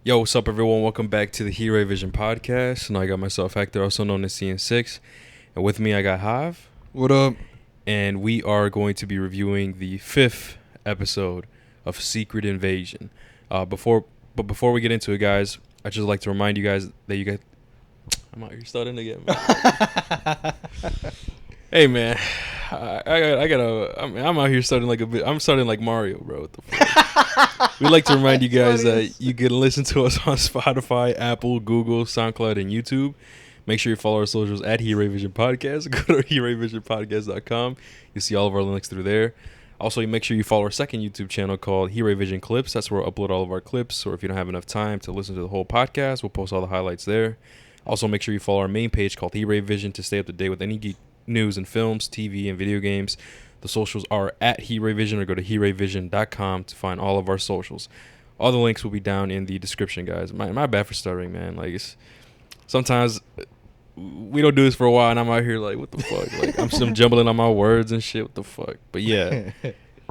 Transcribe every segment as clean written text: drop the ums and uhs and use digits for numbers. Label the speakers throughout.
Speaker 1: Yo, what's up, everyone? Welcome back to the E41 podcast. And I got myself Hector, also known as CN6. And with me, I got Hav.
Speaker 2: What up?
Speaker 1: And we are going to be reviewing the 5th episode of Secret Invasion. Before we get into it, guys, I'd just like to remind you guys that you get... I'm out here stuttering again, man. Hey, man. I'm out here stuttering like a bit. I'm stuttering like Mario, bro. What the fuck? We'd like to remind you guys that you can listen to us on Spotify, Apple, Google, SoundCloud, and YouTube. Make sure you follow our socials at E41 Podcast. Go to E41Podcast.com. You'll see all of our links through there. Also, make sure you follow our second YouTube channel called E41 Clips. That's where we'll upload all of our clips. Or if you don't have enough time to listen to the whole podcast, we'll post all the highlights there. Also, make sure you follow our main page called E41 to stay up to date with any geek news and films, TV, and video games. The socials are at E41 or go to E41.com to find all of our socials. All the links will be down in the description, guys. My bad for stuttering, man. Like, sometimes we don't do this for a while, and I'm out here like, what the fuck? Like, I'm still jumbling on my words and shit. What the fuck? But yeah,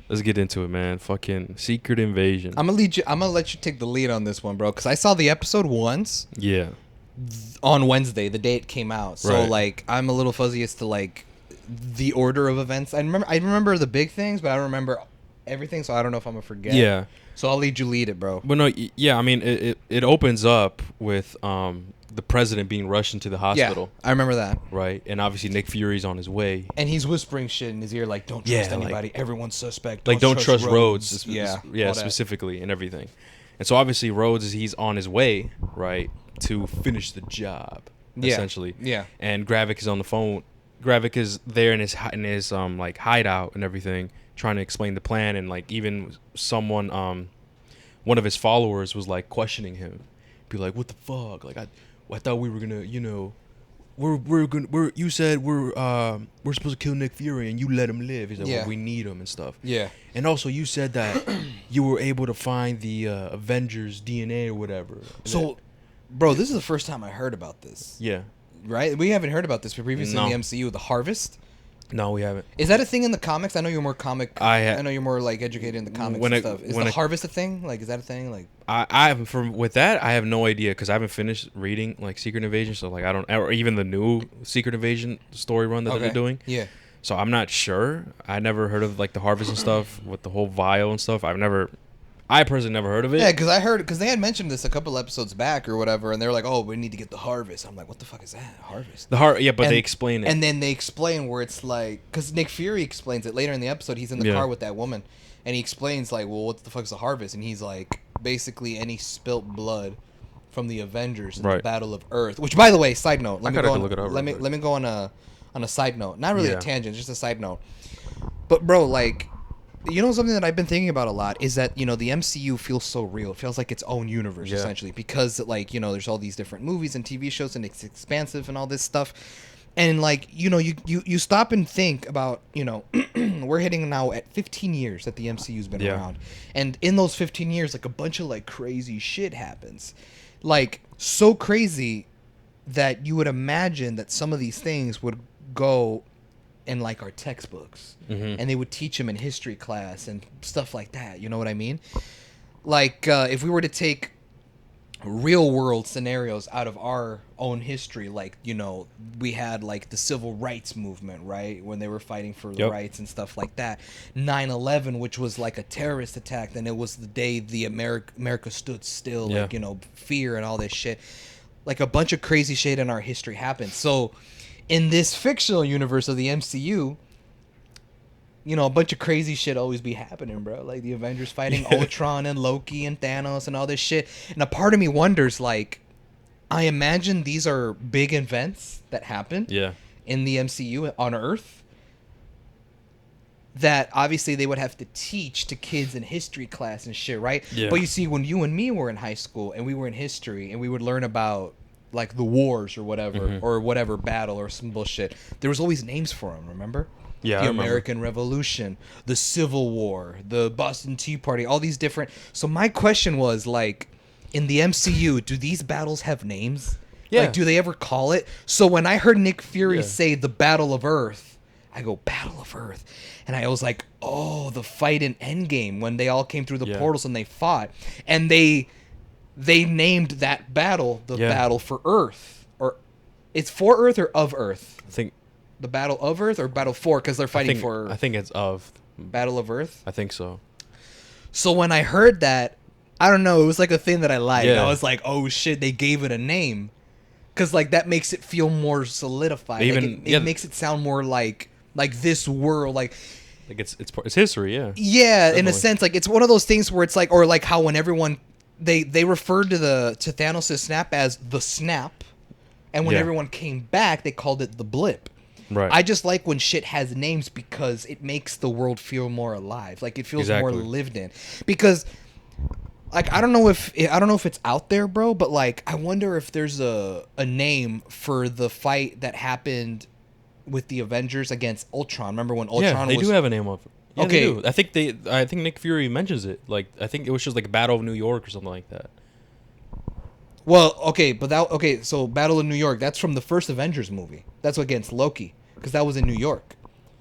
Speaker 1: let's get into it, man. Fucking Secret Invasion.
Speaker 2: I'm gonna let you take the lead on this one, bro, because I saw the episode once.
Speaker 1: Yeah.
Speaker 2: On Wednesday, the day it came out. So
Speaker 1: right.
Speaker 2: Like, I'm a little fuzzy as to like the order of events. I remember the big things, but I don't remember everything. So I don't know if I'm gonna forget.
Speaker 1: Yeah.
Speaker 2: So I'll lead it, bro.
Speaker 1: But no, yeah. I mean, it opens up with the president being rushed into the hospital.
Speaker 2: Yeah, I remember that.
Speaker 1: Right, and obviously Nick Fury's on his way,
Speaker 2: and he's whispering shit in his ear like, "Don't trust anybody. Everyone's suspect.
Speaker 1: Like, don't trust Rhodes."
Speaker 2: Yeah,
Speaker 1: specifically, and everything. And so obviously Rhodes he's on his way, right, to finish the job, essentially.
Speaker 2: Yeah.
Speaker 1: And Gravik is on the phone. Gravik is there in his like hideout and everything, trying to explain the plan, and like even someone one of his followers was like questioning him, be like, "What the fuck? Like I thought we were gonna, you said we're supposed to kill Nick Fury and you let him live." He's like, "Well, we need him and stuff."
Speaker 2: Yeah.
Speaker 1: And also you said that you were able to find the Avengers DNA or whatever.
Speaker 2: So, bro, this is the first time I heard about this.
Speaker 1: Yeah.
Speaker 2: Right? We haven't heard about this previously in the MCU. The Harvest.
Speaker 1: No, we haven't.
Speaker 2: Is that a thing in the comics? I know you're more comic. I know you're more like educated in the comics and stuff. Is the Harvest a thing? Like, is that a thing? Like,
Speaker 1: I with that I have no idea because I haven't finished reading like Secret Invasion, so like I don't, or even the new Secret Invasion story run that they're doing.
Speaker 2: Yeah.
Speaker 1: So I'm not sure. I never heard of like the Harvest and stuff with the whole vial and stuff. I personally never heard of it.
Speaker 2: Yeah, because they had mentioned this a couple episodes back or whatever, and they were like, "Oh, we need to get the Harvest." I'm like, "What the fuck is that? Harvest?"
Speaker 1: Yeah, but they explain it,
Speaker 2: and then they explain where it's like, because Nick Fury explains it later in the episode. He's in the car with that woman, and he explains like, "Well, what the fuck is a Harvest?" And he's like, basically any spilt blood from the Avengers in the Battle of Earth. Which, by the way, side note, let me go on a side note. Not really a tangent, just a side note. But bro, like, you know, something that I've been thinking about a lot is that, you know, the MCU feels so real. It feels like its own universe, essentially, because, like, you know, there's all these different movies and TV shows, and it's expansive and all this stuff. And, like, you know, you stop and think about, you know, we're hitting now at 15 years that the MCU's been around. And in those 15 years, like, a bunch of, like, crazy shit happens. Like, so crazy that you would imagine that some of these things would go in like our textbooks, and they would teach them in history class and stuff like that. You know what I mean? Like, if we were to take real world scenarios out of our own history, like, you know, we had like the civil rights movement, right, when they were fighting for the rights and stuff like that. 9/11, which was like a terrorist attack, and it was the day the America stood still, like, you know, fear and all this shit. Like, a bunch of crazy shit in our history happened. So in this fictional universe of the MCU, you know, a bunch of crazy shit always be happening, bro. Like the Avengers fighting Ultron and Loki and Thanos and all this shit. And a part of me wonders, like, I imagine these are big events that happen in the MCU on Earth that obviously they would have to teach to kids in history class and shit, right? Yeah. But you see, when you and me were in high school and we were in history and we would learn about like the wars or whatever battle or some bullshit, there was always names for them, remember?
Speaker 1: Yeah,
Speaker 2: the American Revolution, the Civil War, the Boston Tea Party, all these different. So my question was, like, in the MCU, do these battles have names? Yeah. Like, do they ever call it? So when I heard Nick Fury say the Battle of Earth, I go, Battle of Earth. And I was like, oh, the fight in Endgame when they all came through the portals and they fought. And they they named that battle the Battle for Earth, or it's for Earth or of Earth.
Speaker 1: I think
Speaker 2: the Battle of Earth or Battle for, because they're fighting for.
Speaker 1: I think it's of
Speaker 2: Battle of Earth.
Speaker 1: I think so.
Speaker 2: So when I heard that, I don't know, it was like a thing that I liked.
Speaker 1: Yeah.
Speaker 2: I was like, oh shit, they gave it a name, because like that makes it feel more solidified.
Speaker 1: Even
Speaker 2: it makes it sound more like this world, like
Speaker 1: it's history. Yeah.
Speaker 2: Yeah,
Speaker 1: Definitely.
Speaker 2: in a sense, like it's one of those things where it's like, or like how when everyone they referred to Thanos' snap as the snap, and when everyone came back, they called it the blip.
Speaker 1: Right.
Speaker 2: I just like when shit has names because it makes the world feel more alive. Like it feels more lived in. Because like I don't know if it's out there, bro, but like I wonder if there's a name for the fight that happened with the Avengers against Ultron. Remember when Ultron
Speaker 1: they do have a name of it. Yeah,
Speaker 2: okay.
Speaker 1: They do. I think Nick Fury mentions it. Like I think it was just like Battle of New York or something like that.
Speaker 2: Well, so Battle of New York, that's from the first Avengers movie. That's against Loki, because that was in New York.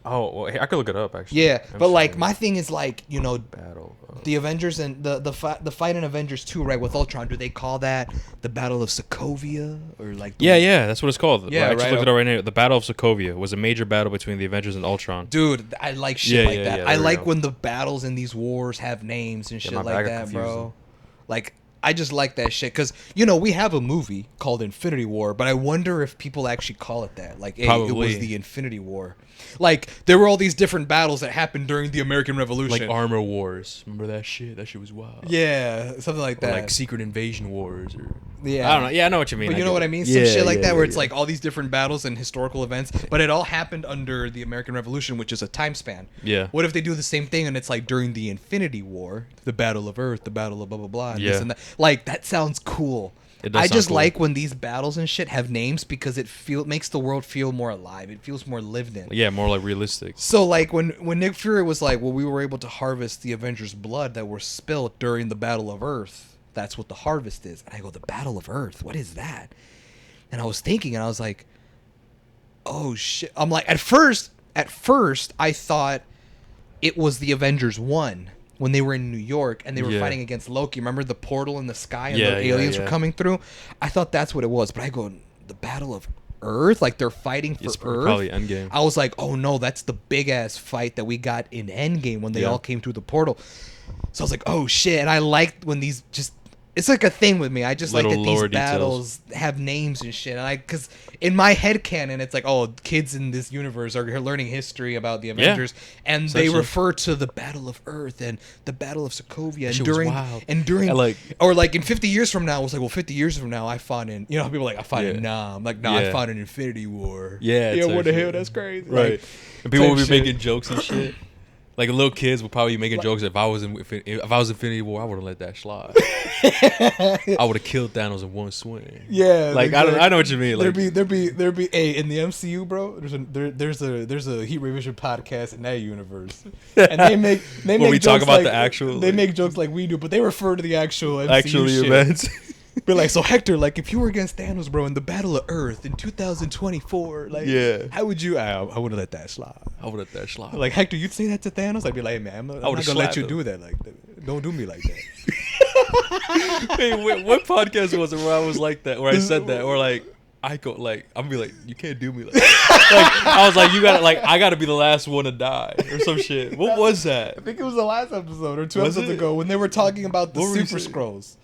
Speaker 1: Oh, well, I could look it up actually.
Speaker 2: Yeah, but like my thing is like,
Speaker 1: Battle
Speaker 2: the Avengers and the fight in Avengers 2, right, with Ultron, do they call that the Battle of Sokovia or like
Speaker 1: Yeah, that's what it's called.
Speaker 2: Yeah,
Speaker 1: I just looked it up right now. The Battle of Sokovia was a major battle between the Avengers and Ultron.
Speaker 2: Dude, I like shit like that.
Speaker 1: Yeah,
Speaker 2: I like when the battles in these wars have names and shit like that, bro.
Speaker 1: Them.
Speaker 2: Like I just like that shit because we have a movie called Infinity War, but I wonder if people actually call it that. Like, hey, it was the Infinity War. Like there were all these different battles that happened during the American Revolution,
Speaker 1: like Armor Wars. Remember that shit? That shit was wild.
Speaker 2: Yeah, something like that.
Speaker 1: Or like Secret Invasion Wars, or
Speaker 2: yeah,
Speaker 1: I don't know. Yeah, I know what you mean.
Speaker 2: But you know what I mean? Some shit like that, where it's like all these different battles and historical events, but it all happened under the American Revolution, which is a time span.
Speaker 1: Yeah.
Speaker 2: What if they do the same thing and it's like during the Infinity War, the Battle of Earth, the Battle of blah blah blah, and this and that? Like that sounds cool. I just like when these battles and shit have names because it makes the world feel more alive. It feels more lived in.
Speaker 1: Yeah, more like realistic.
Speaker 2: So like when Nick Fury was like, well, we were able to harvest the Avengers' blood that were spilled during the Battle of Earth. That's what the harvest is. And I go, the Battle of Earth? What is that? And I was thinking, and I was like, oh shit. I'm like, at first I thought it was the Avengers 1. When they were in New York and they were fighting against Loki. Remember the portal in the sky and the aliens were coming through? I thought that's what it was. But I go, the Battle of Earth? Like they're fighting for Earth?
Speaker 1: Probably Endgame.
Speaker 2: I was like, oh no, that's the big-ass fight that we got in Endgame when they all came through the portal. So I was like, oh shit. And I liked when these just... It's like a thing with me. I just like that these battles have names and shit. And because in my headcanon, it's like, oh, kids in this universe are learning history about the Avengers, and they refer to the Battle of Earth and the Battle of Sokovia. And during, or like in 50 years from now, it's like, well, 50 years from now, I fought in, people are like, I fought in Nam. I'm like, nah, I fought in Infinity War.
Speaker 1: Yeah,
Speaker 2: what the hell? That's crazy.
Speaker 1: Right.
Speaker 2: Like,
Speaker 1: and people will be making jokes and shit. Like little kids would probably be making jokes. If I was Infinity War, I wouldn't let that slide. I would have killed Thanos in one swing.
Speaker 2: Yeah,
Speaker 1: like I know what you mean. Like
Speaker 2: there'd be hey, in the MCU, bro. There's a Heat Revision podcast in that universe, and they make
Speaker 1: we
Speaker 2: jokes
Speaker 1: talk about
Speaker 2: like,
Speaker 1: the actual.
Speaker 2: They make jokes like we do, but they refer to the actual MCU shit.
Speaker 1: Events.
Speaker 2: But like, so Hector, like, if you were against Thanos, bro, in the Battle of Earth in 2024, like, how would you? I wouldn't let that slide.
Speaker 1: I would let that slide.
Speaker 2: Like Hector, you'd say that to Thanos? I'd be like, hey, man, I'm not gonna let you do that. Like, don't do me like that.
Speaker 1: Hey, what podcast was it where I was like that? Where I said that? Or like, I go like, I'm be like, you can't do me like that. Like, I was like, I gotta be the last one to die or some shit. What was that?
Speaker 2: I think it was the last episode or two episodes ago when they were talking about the Super Skrulls.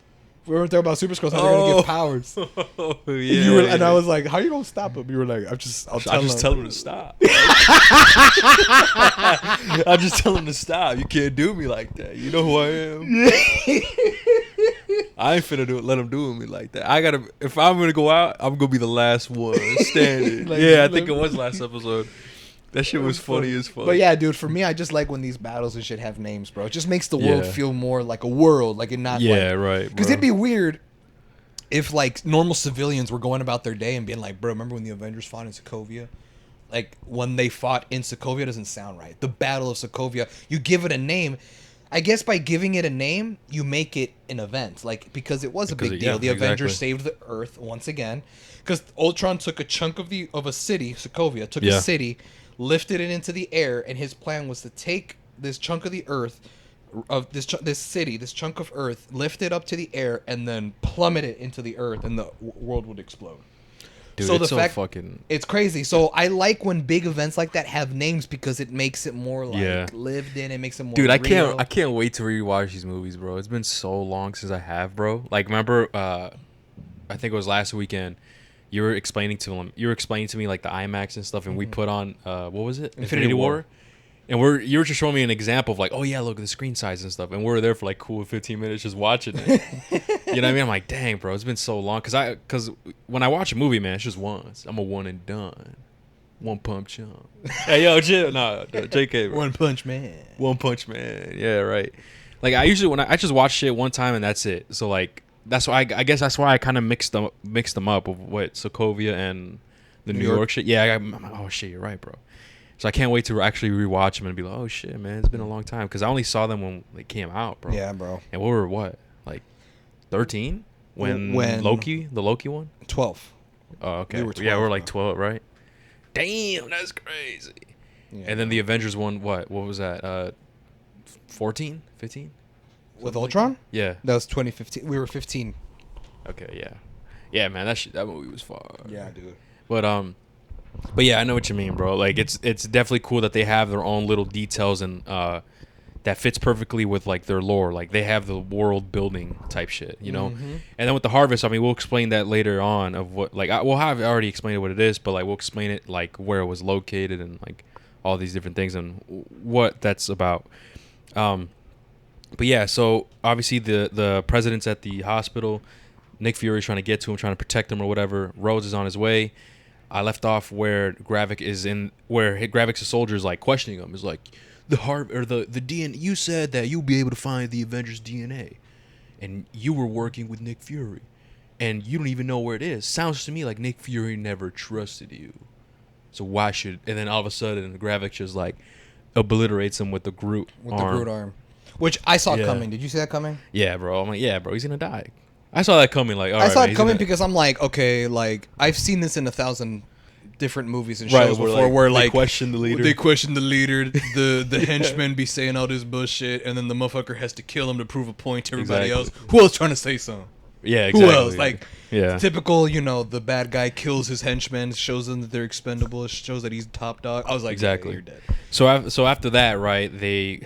Speaker 2: We were talking about Super Skrulls, how they're gonna get powers. And I was like, "How are you gonna stop him?" You were like, "I'll just tell him
Speaker 1: to stop." I'll just tell him to stop. You can't do me like that. You know who I am. I ain't finna let him do me like that. I gotta. If I'm gonna go out, I'm gonna be the last one standing. I think it was last episode. That shit was funny as fuck.
Speaker 2: But yeah, dude, for me, I just like when these battles and shit have names, bro. It just makes the world feel more like a world, like it not
Speaker 1: right.
Speaker 2: Because it'd be weird if like normal civilians were going about their day and being like, bro, remember when the Avengers fought in Sokovia? Like when they fought in Sokovia doesn't sound right. The Battle of Sokovia, you give it a name. I guess by giving it a name, you make it an event, like because it was a big deal. The Avengers saved the Earth once again, because Ultron took a chunk of a city, Sokovia, a city, lifted it into the air, and his plan was to take this chunk of the Earth, of this city, this chunk of Earth, lift it up to the air, and then plummet it into the Earth, and the world would explode.
Speaker 1: Dude,
Speaker 2: so
Speaker 1: it's
Speaker 2: the fact it's crazy. So I like when big events like that have names because it makes it more like lived in. It makes it more.
Speaker 1: Dude,
Speaker 2: real.
Speaker 1: I can't wait to rewatch these movies, bro. It's been so long since I have, bro. Like, remember, I think it was last weekend. You were explaining to me like the IMAX and stuff, and we put on what was it?
Speaker 2: Infinity War.
Speaker 1: And you were just showing me an example of like, oh yeah, look at the screen size and stuff, and we were there for like cool 15 minutes just watching it. You know what I mean? I'm like, dang, bro, it's been so long. Cause when I watch a movie, man, it's just once. I'm a one and done, one punch chump. Hey yo, chill, nah, JK, bro.
Speaker 2: One Punch Man.
Speaker 1: One Punch Man, yeah, right. Like I usually I just watch shit one time and that's it. So like that's why I guess that's why I kind of mixed them up with what Sokovia and the New York shit. Yeah, I'm like, oh shit, you're right, bro. So I can't wait to actually rewatch them and be like, oh shit, man, it's been a long time. Because I only saw them when they came out, bro.
Speaker 2: Yeah, bro.
Speaker 1: And we were what, like 13 when the Loki one?
Speaker 2: 12.
Speaker 1: Oh, okay.
Speaker 2: We were 12,
Speaker 1: yeah, we're like 12, right? Damn, that's crazy.
Speaker 2: Yeah,
Speaker 1: and then the Avengers one, what was that? 14, 15?
Speaker 2: With Ultron?
Speaker 1: Yeah.
Speaker 2: That was 2015. We were 15.
Speaker 1: Okay, yeah. Yeah, man, that movie was far.
Speaker 2: Yeah, dude.
Speaker 1: But yeah, I know what you mean, bro. Like it's definitely cool that they have their own little details and that fits perfectly with like their lore. Like they have the world building type shit, you know.
Speaker 2: Mm-hmm.
Speaker 1: And then with the harvest, I mean, we'll explain that later on of what like we'll have already explained what it is, but like we'll explain it like where it was located and like all these different things and what that's about. But yeah, so obviously the president's at the hospital. Nick Fury's trying to get to him, trying to protect him or whatever. Rhodes is on his way. I left off where Gravik's soldier is like questioning him. Is like the DNA. You said that you'll be able to find the Avengers DNA, and you were working with Nick Fury, and you don't even know where it is. Sounds to me like Nick Fury never trusted you. So why should? And then all of a sudden, Gravik just like obliterates him with the Groot arm,
Speaker 2: which I saw coming. Did you see that coming?
Speaker 1: Yeah, bro. I'm like, yeah, bro. He's gonna die. I saw that coming. Like,
Speaker 2: I saw it coming because I'm like, okay, like I've seen this in 1,000 different movies and shows before, where like
Speaker 1: they question the leader.
Speaker 2: The henchmen be saying all this bullshit, and then the motherfucker has to kill him to prove a point to everybody else. Who else trying to say something?
Speaker 1: Yeah, exactly.
Speaker 2: Who else? Like, typical, the bad guy kills his henchmen, shows them that they're expendable, shows that he's top dog. I was like,
Speaker 1: exactly,
Speaker 2: yeah, you're dead.
Speaker 1: So after that, right? They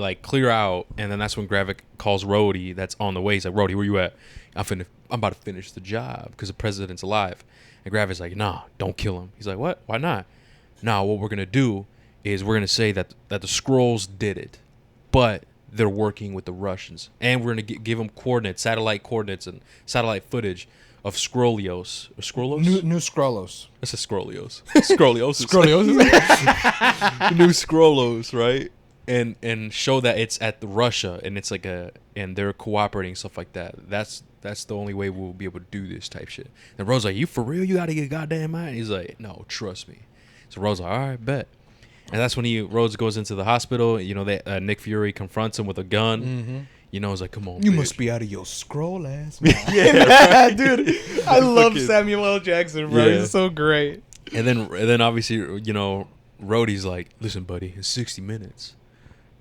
Speaker 1: like clear out, and then that's when Gravik calls Rhodey. That's on the way. He's like, Rhodey, where you at? I'm about to finish the job because the president's alive. And Gravik's like, nah, don't kill him. He's like, what? Why not? Nah, what we're gonna do is we're gonna say that the Skrulls did it, but they're working with the Russians, and we're gonna give them satellite coordinates, and satellite footage of Skrullos.
Speaker 2: New Skrullos.
Speaker 1: That's a Skrullios. Skrullios. New Skrullos, right? And show that it's at Russia, and it's like and they're cooperating, stuff like that. That's the only way we'll be able to do this type shit. And Rhodes like, you for real? You gotta get goddamn mind. He's like, no, trust me. So Rhodes like, all right, bet. And that's when Rhodes goes into the hospital. Nick Fury confronts him with a gun.
Speaker 2: Mm-hmm.
Speaker 1: He's like, come on,
Speaker 2: you
Speaker 1: bitch.
Speaker 2: Must be out of your scroll ass. Yeah, dude. I love Samuel L. Jackson, bro. Yeah. He's so great.
Speaker 1: And then obviously, Rhodey's like, listen, buddy, in 60 minutes,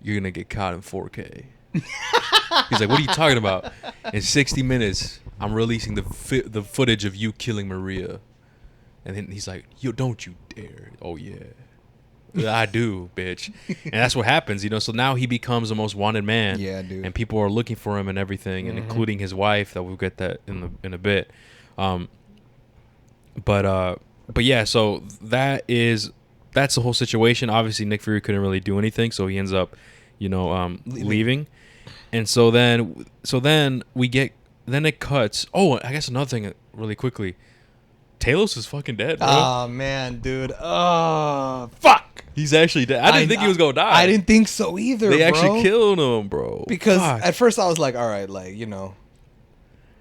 Speaker 1: you're gonna get caught in 4K. He's like, what are you talking about? In 60 minutes, I'm releasing the footage of you killing Maria. And then he's like, yo, don't you dare. Oh, yeah. I do, bitch. And that's what happens, So now he becomes the most wanted man.
Speaker 2: Yeah, dude.
Speaker 1: And people are looking for him and everything, and including his wife. That we'll get that in a bit. But yeah, so that's the whole situation. Obviously, Nick Fury couldn't really do anything, so he ends up, leaving. And so then it cuts. Oh, I guess another thing really quickly. Talos is fucking dead, bro.
Speaker 2: Oh, man, dude. Oh, fuck.
Speaker 1: He's actually dead. I didn't think he was going to die.
Speaker 2: I didn't think so either,
Speaker 1: They actually killed him, bro.
Speaker 2: Because at first I was like, all right, like,
Speaker 1: Yeah,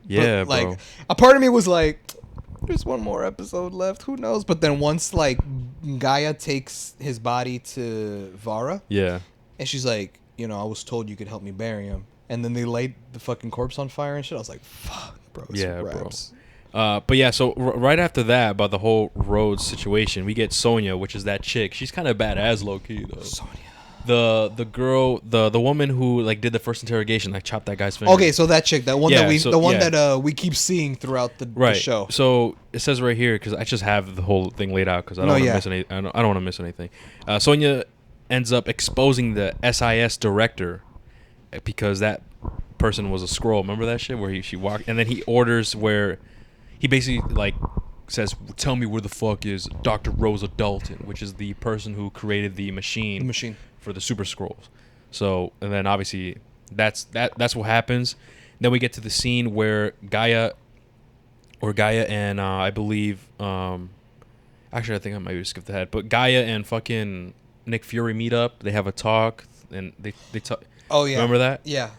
Speaker 2: but, like, bro. A part of me was like, there's one more episode left. Who knows? But then once, like, Gaia takes his body to Vara.
Speaker 1: Yeah.
Speaker 2: And she's like, I was told you could help me bury him. And then they laid the fucking corpse on fire and shit. I was like, fuck, bro.
Speaker 1: Yeah, bro. But yeah, so right after that, about the whole Rhodes situation, we get Sonya, which is that chick. She's kind of badass, low key though.
Speaker 2: Sonya,
Speaker 1: the girl, the woman who like did the first interrogation, like chopped that guy's finger.
Speaker 2: Okay, so that chick, that one that we keep seeing throughout the show.
Speaker 1: So it says right here, because I just have the whole thing laid out because I don't want to miss any. I don't want to miss anything. Sonya ends up exposing the SIS director because that person was a scroll. Remember that shit where she walked and then he orders where he basically like says, "Tell me where the fuck is Dr. Rosa Dalton," which is the person who created the machine for the Super Scrolls. So, and then obviously that's what happens. Then we get to the scene where Gaia and I believe actually I think I might have skipped ahead, but Gaia and fucking Nick Fury meet up. They have a talk and they talk.
Speaker 2: Oh yeah,
Speaker 1: remember that?
Speaker 2: Yeah.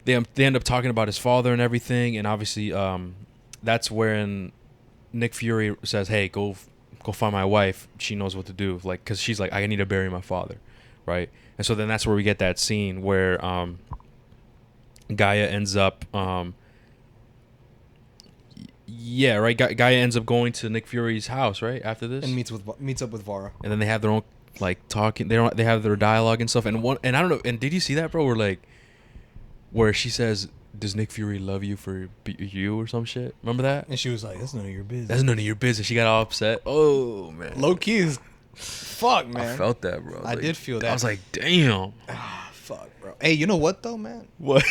Speaker 1: They end up talking about his father and everything, and obviously that's when Nick Fury says, "Hey, go find my wife. She knows what to do." Like, because she's like, "I need to bury my father," right? And so then that's where we get that scene where Gaia ends up, Gaia ends up going to Nick Fury's house, right? After this,
Speaker 2: and meets up with Vara,
Speaker 1: and then they have their own like talking. They have their dialogue and stuff. And I don't know. And did you see that, bro? Where she says, "Does Nick Fury love you for you or some shit?" Remember that?
Speaker 2: And she was like, "That's none of your business."
Speaker 1: That's none of your business. She got all upset. Oh man,
Speaker 2: low key is fuck, man.
Speaker 1: I felt that, bro.
Speaker 2: I did feel that.
Speaker 1: I was like, damn.
Speaker 2: Fuck, bro. Hey, you know what though, man?
Speaker 1: What?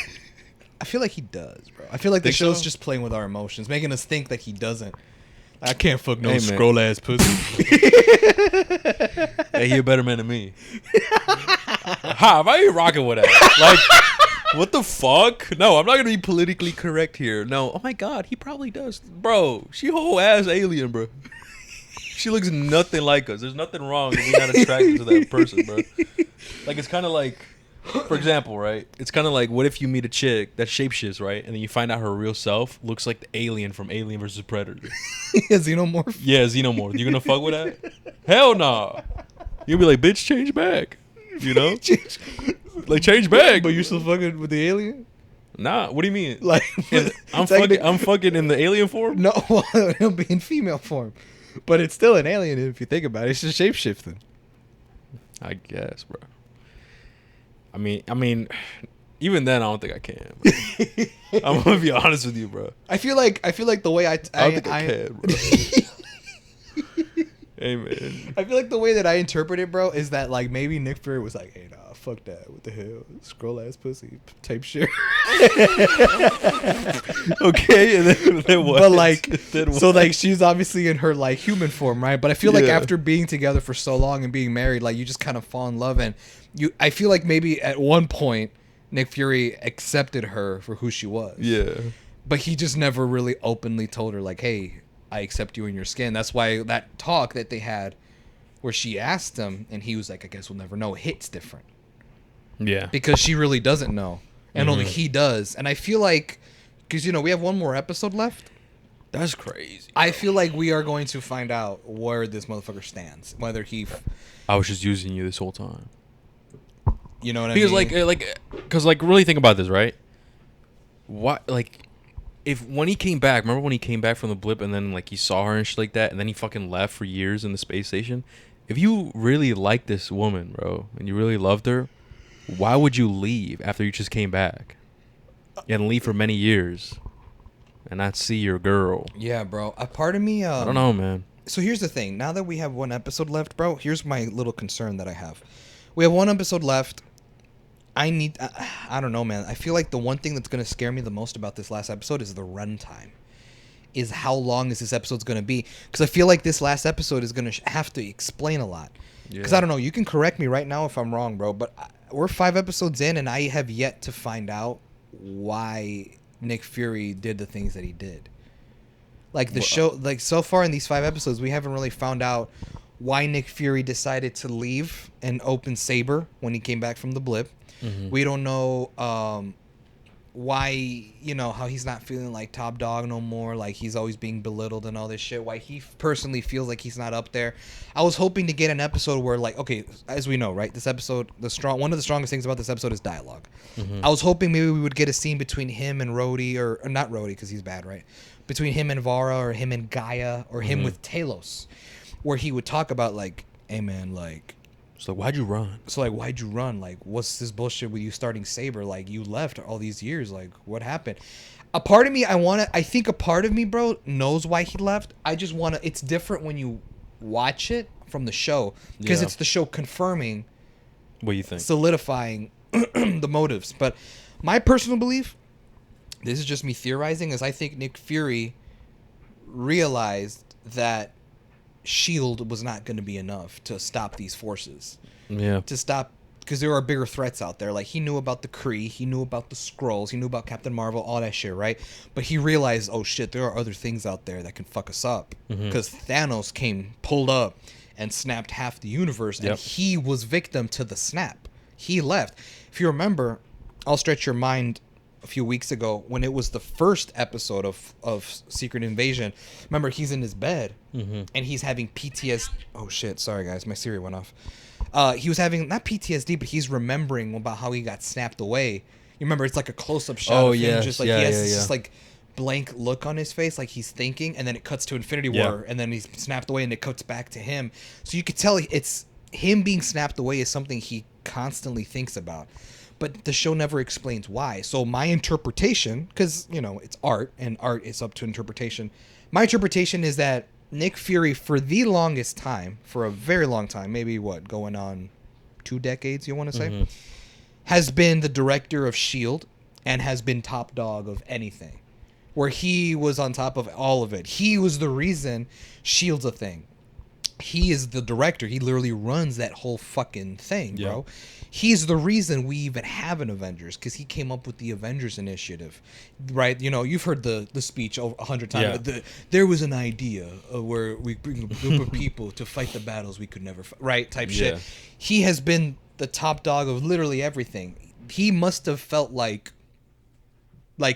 Speaker 2: I feel like he does, bro. I feel like the show's just playing with our emotions, making us think that he doesn't. I can't fuck no scroll ass pussy.
Speaker 1: Hey, you're a better man than me. Ha! Why are you rocking with that? Like. What the fuck? No, I'm not gonna be politically correct here. No. Oh my god, he probably does. Bro, she whole ass alien, bro. She looks nothing like us. There's nothing wrong if we're not attracted to that person, bro. Like, it's kind of like, for example, right? It's kind of like, what if you meet a chick that shapeshifts, right? And then you find out her real self looks like the alien from Alien vs. Predator.
Speaker 2: Xenomorph?
Speaker 1: Yeah, Xenomorph. You gonna fuck with that? Hell nah. You'll be like, bitch, change back. You know? Like, change back.
Speaker 2: But you're still fucking with the alien?
Speaker 1: Nah, what do you mean?
Speaker 2: Like,
Speaker 1: I'm fucking in the alien form?
Speaker 2: No, it'll be in female form. But it's still an alien if you think about it. It's just shapeshifting.
Speaker 1: I guess, bro. I mean, even then, I don't think I can. Bro. I'm gonna be honest with you, bro.
Speaker 2: I feel like the way I don't think I can, bro.
Speaker 1: Hey, man.
Speaker 2: I feel like the way that I interpret it, bro, is that like maybe Nick Fury was like, "Hey, nah, fuck that. What the hell, scroll ass pussy type shit."
Speaker 1: Okay, and then what?
Speaker 2: But like, so like she's obviously in her like human form, right? But I feel like after being together for so long and being married, like you just kind of fall in love, and I feel like maybe at one point Nick Fury accepted her for who she was.
Speaker 1: Yeah.
Speaker 2: But he just never really openly told her like, "Hey, I accept you in your skin." That's why that talk that they had where she asked him and he was like, "I guess we'll never know," hits different.
Speaker 1: Yeah.
Speaker 2: Because she really doesn't know. And only he does. And I feel like, because, we have one more episode left.
Speaker 1: That's crazy.
Speaker 2: I feel like we are going to find out where this motherfucker stands. Whether he...
Speaker 1: I was just using you this whole time.
Speaker 2: You know what I mean?
Speaker 1: Because really think about this, right? What, like... When he came back, remember when he came back from the blip and then like he saw her and shit like that, and then he fucking left for years in the space station? If you really like this woman, bro, and you really loved her, why would you leave after you just came back and leave for many years and not see your girl?
Speaker 2: Yeah, bro. A part of me,
Speaker 1: I don't know, man.
Speaker 2: So here's the thing. Now that we have one episode left, bro, here's my little concern that I have. We have one episode left. I don't know, man. I feel like the one thing that's going to scare me the most about this last episode is the runtime. Is how long is this episode's going to be? Because I feel like this last episode is going to have to explain a lot. Because I don't know. You can correct me right now if I'm wrong, bro. But we're 5 episodes in, and I have yet to find out why Nick Fury did the things that he did. Like the show, like so far in these 5 episodes, we haven't really found out why Nick Fury decided to leave and open Saber when he came back from the blip. Mm-hmm. We don't know why, how he's not feeling like top dog no more, like he's always being belittled and all this shit, why he personally feels like he's not up there. I was hoping to get an episode where, like, okay, as we know, right, this episode, one of the strongest things about this episode is dialogue. Mm-hmm. I was hoping maybe we would get a scene between him and Rhodey, or not Rhodey because he's bad, right, between him and Vara, or him and Gaia, or him with Talos, where he would talk about like, hey man, like,
Speaker 1: So why'd you run?
Speaker 2: So like, why'd you run? Like, what's this bullshit with you starting Saber? Like, you left all these years. Like, what happened? A part of me, I think a part of me, bro, knows why he left. I just wanna. It's different when you watch it from the show because it's the show confirming.
Speaker 1: What do you think?
Speaker 2: Solidifying the motives. But my personal belief, this is just me theorizing, is I think Nick Fury realized that SHIELD was not going to be enough to stop these forces.
Speaker 1: Yeah.
Speaker 2: To stop, because there are bigger threats out there. Like, he knew about the Kree, he knew about the Skrulls, he knew about Captain Marvel, all that shit, right? But he realized, oh shit, there are other things out there that can fuck us up. Because Thanos pulled up and snapped half the universe, and he was victim to the snap. He left. If you remember, I'll stretch your mind, a few weeks ago when it was the first episode of Secret Invasion. Remember, he's in his bed and he's having PTSD. Oh shit, sorry guys, my Siri went off. He was having not PTSD, but he's remembering about how he got snapped away. You remember, it's like a close-up shot of him, just like he has this just like blank look on his face, like he's thinking, and then it cuts to Infinity War, and then he's snapped away, and it cuts back to him. So you could tell it's him being snapped away is something he constantly thinks about. But the show never explains why. So my interpretation, because, you know, it's art, and art is up to interpretation. My interpretation is that Nick Fury, for the longest time, for a very long time, maybe going on 2 decades, you want to say, has been the director of S.H.I.E.L.D. and has been top dog of anything. Where he was on top of all of it. He was the reason S.H.I.E.L.D's a thing. He is the director. He literally runs that whole fucking thing, bro. He's the reason we even have an Avengers, because he came up with the Avengers Initiative, right? You know, you've heard the speech 100 times. Yeah. There was an idea where we bring a group of people to fight the battles we could never fight, right? Type shit. He has been the top dog of literally everything. He must have felt like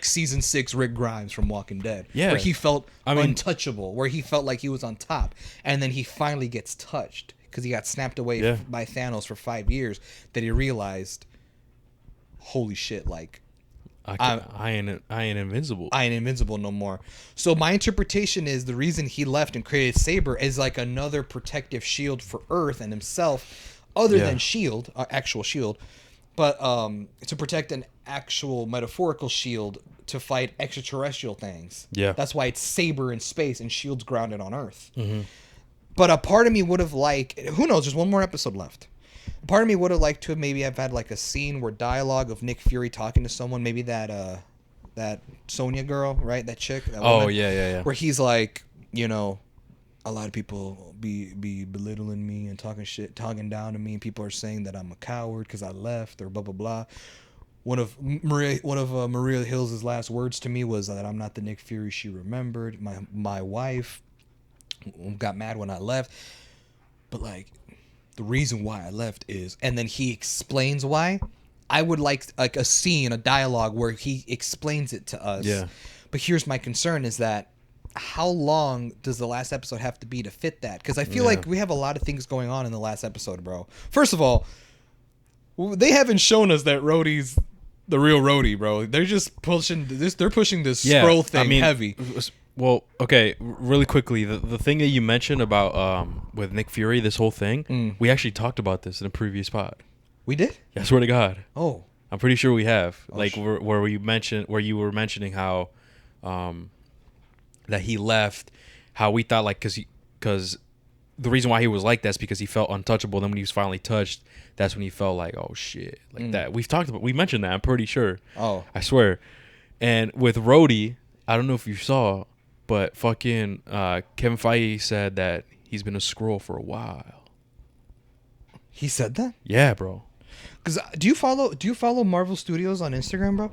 Speaker 2: season 6 Rick Grimes from Walking Dead, where he felt untouchable, where he felt like he was on top, and then he finally gets touched because he got snapped away by Thanos for 5 years. That he realized, holy shit, like
Speaker 1: I ain't invincible.
Speaker 2: I ain't invincible no more. So my interpretation is the reason he left and created Saber is like another protective shield for Earth and himself, other than Shield, actual Shield. But to protect an actual metaphorical shield to fight extraterrestrial things. Yeah. That's why it's Saber in space and Shield's grounded on Earth. But a part of me would have liked, who knows, there's one more episode left. A part of me would have liked to maybe have had like a scene where dialogue of Nick Fury talking to someone, maybe that Sonya girl, right? That chick. That woman, yeah. Where he's like, you know, a lot of people be belittling me and talking down to me, and people are saying that I'm a coward because I left or blah blah blah. One of Maria Hill's last words to me was that I'm not the Nick Fury she remembered. My wife got mad when I left, but like the reason why I left is, and then he explains why. I would like a scene, a dialogue where he explains it to us. Yeah. But here's my concern is that, how long does the last episode have to be to fit that? Because I feel like we have a lot of things going on in the last episode, bro. First of all, they haven't shown us that Rhodey's the real Rhodey, bro. They're just pushing this. They're pushing this scroll thing heavy.
Speaker 1: Well, okay, really quickly, the thing that you mentioned about with Nick Fury, this whole thing, we actually talked about this in a previous pod.
Speaker 2: We did?
Speaker 1: I swear to God.
Speaker 2: Oh,
Speaker 1: I'm pretty sure we have. Where you were mentioning how that he left, how we thought like because the reason why he was like that is because he felt untouchable. Then when he was finally touched, that's when he felt like, oh shit, like that. We mentioned that. I'm pretty sure. Oh, I swear. And with Rhodey, I don't know if you saw, but fucking Kevin Feige said that he's been a Skrull for a while.
Speaker 2: He said that?
Speaker 1: Yeah, bro.
Speaker 2: Because do you follow Marvel Studios on Instagram, bro?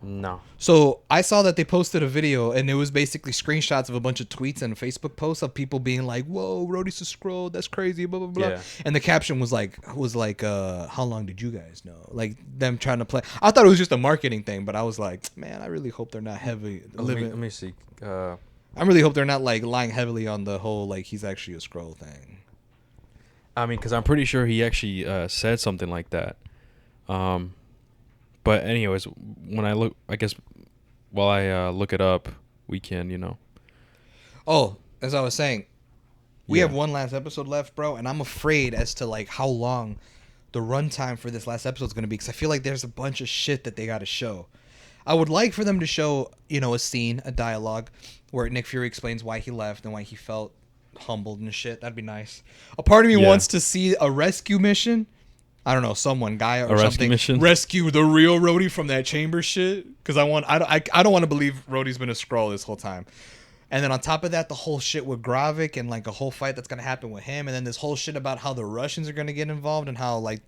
Speaker 1: No.
Speaker 2: So I saw that they posted a video, and it was basically screenshots of a bunch of tweets and Facebook posts of people being like, "Whoa, Rhodey's a Skrull, that's crazy," blah blah blah. Yeah. And the caption was like, "How long did you guys know?" Like them trying to play. I thought it was just a marketing thing, but I was like, man, I really hope they're not heavy.
Speaker 1: Let me see.
Speaker 2: I really hope they're not like lying heavily on the whole like he's actually a Skrull thing.
Speaker 1: I mean, because I'm pretty sure he actually said something like that. But anyways, when I look, I guess while I look it up, we can, you know.
Speaker 2: Oh, as I was saying, We have one last episode left, bro, and I'm afraid as to like how long the runtime for this last episode is going to be, because I feel like there's a bunch of shit that they got to show. I would like for them to show, you know, a scene, a dialogue, where Nick Fury explains why he left and why he felt humbled and shit. That'd be nice. A part of me wants to see a rescue mission. I don't know, someone, guy or something. Rescue the real Rhodey from that chamber shit. Because I don't want to believe Rhodey's been a Skrull this whole time. And then on top of that, the whole shit with Gravik and like a whole fight that's gonna happen with him, and then this whole shit about how the Russians are gonna get involved and how like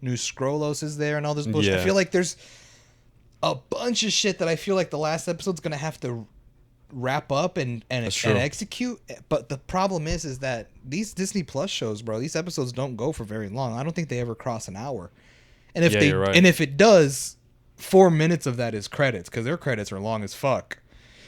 Speaker 2: New Skrullos is there and all this bullshit. Yeah. I feel like there's a bunch of shit that I feel like the last episode's gonna have to wrap up and execute. But the problem is that these Disney Plus shows, bro, these episodes don't go for very long. I don't think they ever cross an hour. And if and if it does, 4 minutes of that is credits, because their credits are long as fuck.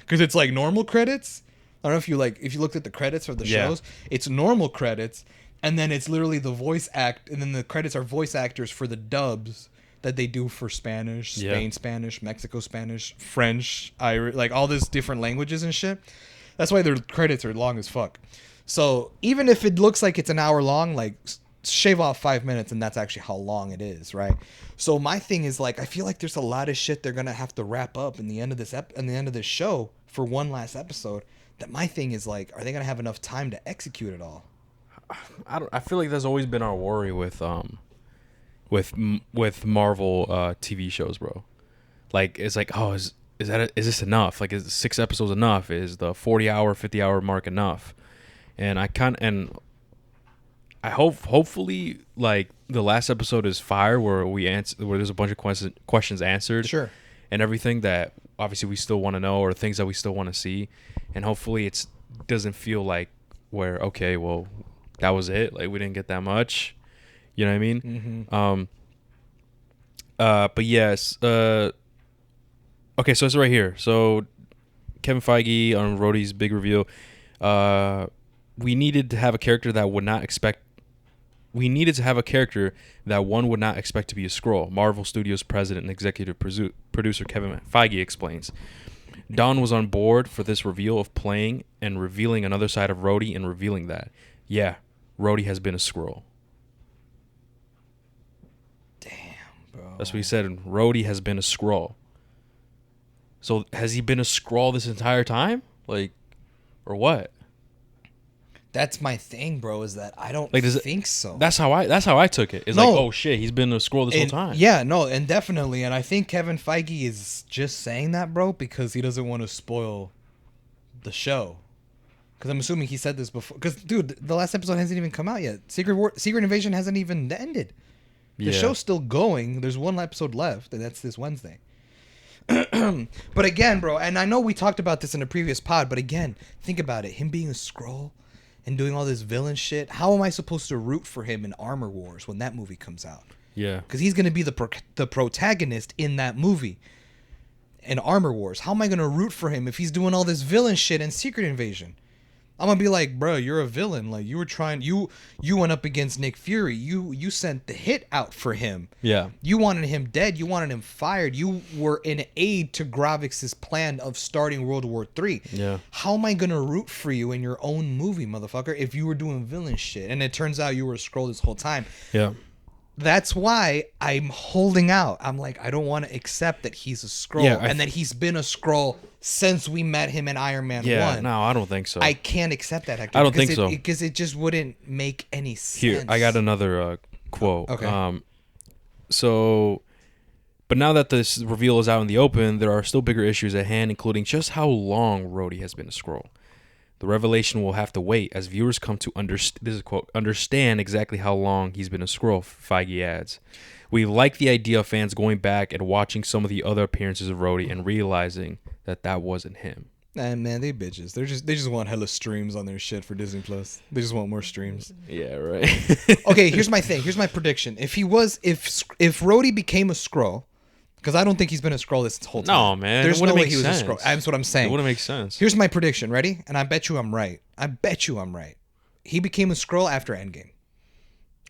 Speaker 2: Because it's like normal credits. I don't know if you looked at the credits of the shows, it's normal credits, and then it's literally the voice act, and then the credits are voice actors for the dubs that they do for Spanish, Spain Spanish, Mexico Spanish, French, Irish, like all these different languages and shit. That's why their credits are long as fuck. So even if it looks like it's an hour long, like shave off 5 minutes, and that's actually how long it is, right? So my thing is like, I feel like there's a lot of shit they're gonna have to wrap up in the end of this in the end of this show for one last episode. That my thing is like, are they gonna have enough time to execute it all?
Speaker 1: I feel like that's always been our worry with Marvel TV shows, bro. Like it's like, oh, is this enough? Like, is 6 episodes enough? Is the 40-hour, 50-hour mark enough? And I hopefully like the last episode is fire, where there's a bunch of questions answered,
Speaker 2: sure,
Speaker 1: and everything that obviously we still want to know, or things that we still want to see, and hopefully it doesn't feel like where, okay, well, that was it, like we didn't get that much, you know what I mean?
Speaker 2: Mm-hmm.
Speaker 1: But yes, okay, so it's right here. So Kevin Feige on Rhodey's big reveal, we needed to have a character that one would not expect to be a Skrull. Marvel Studios president and executive producer Kevin Feige explains. Don was on board for this reveal of playing and revealing another side of Rhodey, and revealing that, yeah, Rhodey has been a Skrull.
Speaker 2: Damn, bro.
Speaker 1: That's what he said. Rhodey has been a Skrull. So has he been a Skrull this entire time? Like, or what?
Speaker 2: That's my thing, bro, is that I don't think so.
Speaker 1: That's how I took it. It's like, oh shit, he's been a Skrull this whole time.
Speaker 2: Yeah, no, and definitely. And I think Kevin Feige is just saying that, bro, because he doesn't want to spoil the show. Because I'm assuming he said this before. Because, dude, the last episode hasn't even come out yet. Secret Invasion hasn't even ended. The show's still going. There's one episode left, and that's this Wednesday. But again, bro, and I know we talked about this in a previous pod, but again, think about it. Him being a Skrull and doing all this villain shit. How am I supposed to root for him in Armor Wars when that movie comes out?
Speaker 1: Yeah.
Speaker 2: Because he's going to be the protagonist in that movie. In Armor Wars. How am I going to root for him if he's doing all this villain shit in Secret Invasion? I'm going to be like, bro, you're a villain. Like, you were trying... You went up against Nick Fury. You sent the hit out for him.
Speaker 1: Yeah.
Speaker 2: You wanted him dead. You wanted him fired. You were an aid to Gravik's plan of starting World War III.
Speaker 1: Yeah.
Speaker 2: How am I going to root for you in your own movie, motherfucker, if you were doing villain shit? And it turns out you were a Skrull this whole time.
Speaker 1: Yeah.
Speaker 2: That's why I'm holding out. I'm like, I don't want to accept that he's a Skrull and that he's been a Skrull since we met him in Iron Man 1.
Speaker 1: No, I don't think so.
Speaker 2: I can't accept that, Hector.
Speaker 1: I don't think so.
Speaker 2: Because it just wouldn't make any sense.
Speaker 1: Here, I got another quote.
Speaker 2: Okay.
Speaker 1: But now that this reveal is out in the open, there are still bigger issues at hand, including just how long Rhodey has been a Skrull. The revelation will have to wait as viewers come to understand exactly how long he's been a Skrull, Feige adds. We like the idea of fans going back and watching some of the other appearances of Rhodey and realizing that wasn't him.
Speaker 2: And man, they bitches. They just want hella streams on their shit for Disney Plus. They just want more streams.
Speaker 1: Yeah, right.
Speaker 2: Okay, here's my thing. Here's my prediction. If Rhodey became a Skrull, because I don't think he's been a Skrull this whole time.
Speaker 1: No, man.
Speaker 2: There's no way he was a Skrull. That's what I'm saying.
Speaker 1: It wouldn't make sense.
Speaker 2: Here's my prediction. Ready? And I bet you I'm right. He became a Skrull after Endgame.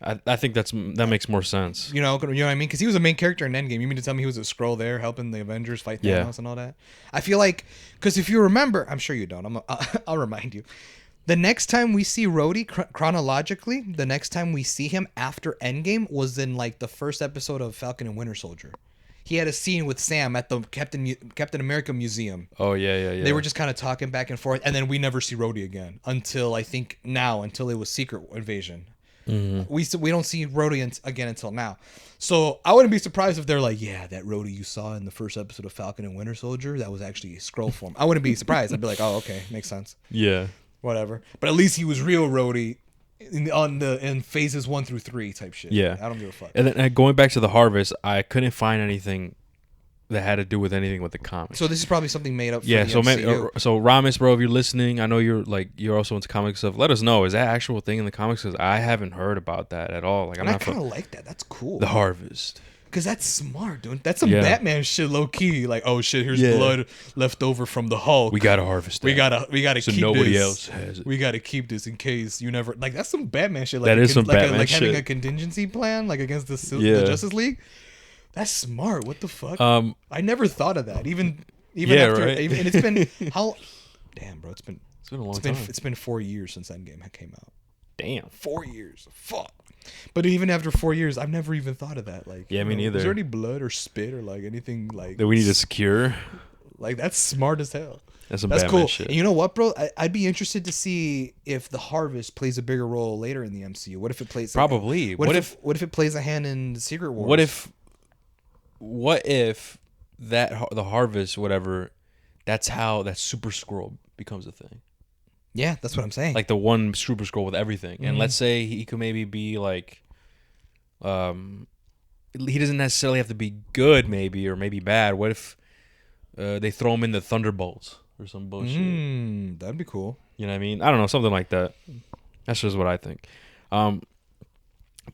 Speaker 1: I think that makes more sense.
Speaker 2: You know what I mean? Because he was a main character in Endgame. You mean to tell me he was a Skrull there helping the Avengers fight Thanos and all that? I feel like, because if you remember, I'm sure you don't. I'll remind you. The next time we see Rhodey chronologically, the next time we see him after Endgame was in like the first episode of Falcon and Winter Soldier. He had a scene with Sam at the Captain America Museum.
Speaker 1: Oh yeah.
Speaker 2: They were just kind of talking back and forth, and then we never see Rhodey again until I think now, until it was Secret Invasion. Mm-hmm. We don't see Rhodey again until now. So I wouldn't be surprised if they're like, yeah, that Rhodey you saw in the first episode of Falcon and Winter Soldier, that was actually a scroll form. I wouldn't be surprised. I'd be like, oh, okay, makes sense.
Speaker 1: Yeah.
Speaker 2: Whatever. But at least he was real Rhodey in phases 1 through 3 type shit.
Speaker 1: Yeah.
Speaker 2: I don't give a fuck.
Speaker 1: And then going back to the Harvest, I couldn't find anything that had to do with anything with the comics.
Speaker 2: So this is probably something made up for
Speaker 1: the
Speaker 2: MCU.
Speaker 1: So Ramis, bro, if you're listening, I know you're also into comic stuff. Let us know. Is that actual thing in the comics? Because I haven't heard about that at all. Like,
Speaker 2: I kind of like that. That's cool.
Speaker 1: The Harvest.
Speaker 2: Because that's smart, dude. That's some Batman shit, low key. Like, oh shit, here's blood left over from the Hulk.
Speaker 1: We gotta harvest it.
Speaker 2: We gotta
Speaker 1: so
Speaker 2: keep
Speaker 1: nobody
Speaker 2: this.
Speaker 1: else has it.
Speaker 2: We gotta keep this in case you never. Like, that's some Batman shit. Like,
Speaker 1: that is some Batman
Speaker 2: like
Speaker 1: shit.
Speaker 2: having a contingency plan, like against the Justice League. That's smart. What the fuck? I never thought of that. Even after,
Speaker 1: right?
Speaker 2: And it's been how? Damn, bro. It's been
Speaker 1: a long time.
Speaker 2: It's been 4 years since Endgame came out.
Speaker 1: Damn.
Speaker 2: 4 years. Fuck. But even after 4 years, I've never even thought of that. Like,
Speaker 1: yeah, me neither.
Speaker 2: Is there any blood or spit or like anything like
Speaker 1: that we need to secure?
Speaker 2: Like, that's smart as hell.
Speaker 1: That's Batman
Speaker 2: cool.
Speaker 1: Shit.
Speaker 2: And you know what, bro? I'd be interested to see if the Harvest plays a bigger role later in the MCU. What if it plays
Speaker 1: probably?
Speaker 2: What if it plays a hand in Secret Wars?
Speaker 1: What if that the Harvest, whatever, that's how that Super Skrull becomes a thing?
Speaker 2: Yeah, that's what I'm saying.
Speaker 1: Like the one Super Skrull with everything. And let's say he could maybe be like, he doesn't necessarily have to be good, maybe, or maybe bad. What if they throw him in the Thunderbolts or some bullshit?
Speaker 2: That'd be cool.
Speaker 1: You know what I mean? I don't know, something like that. That's just what I think. But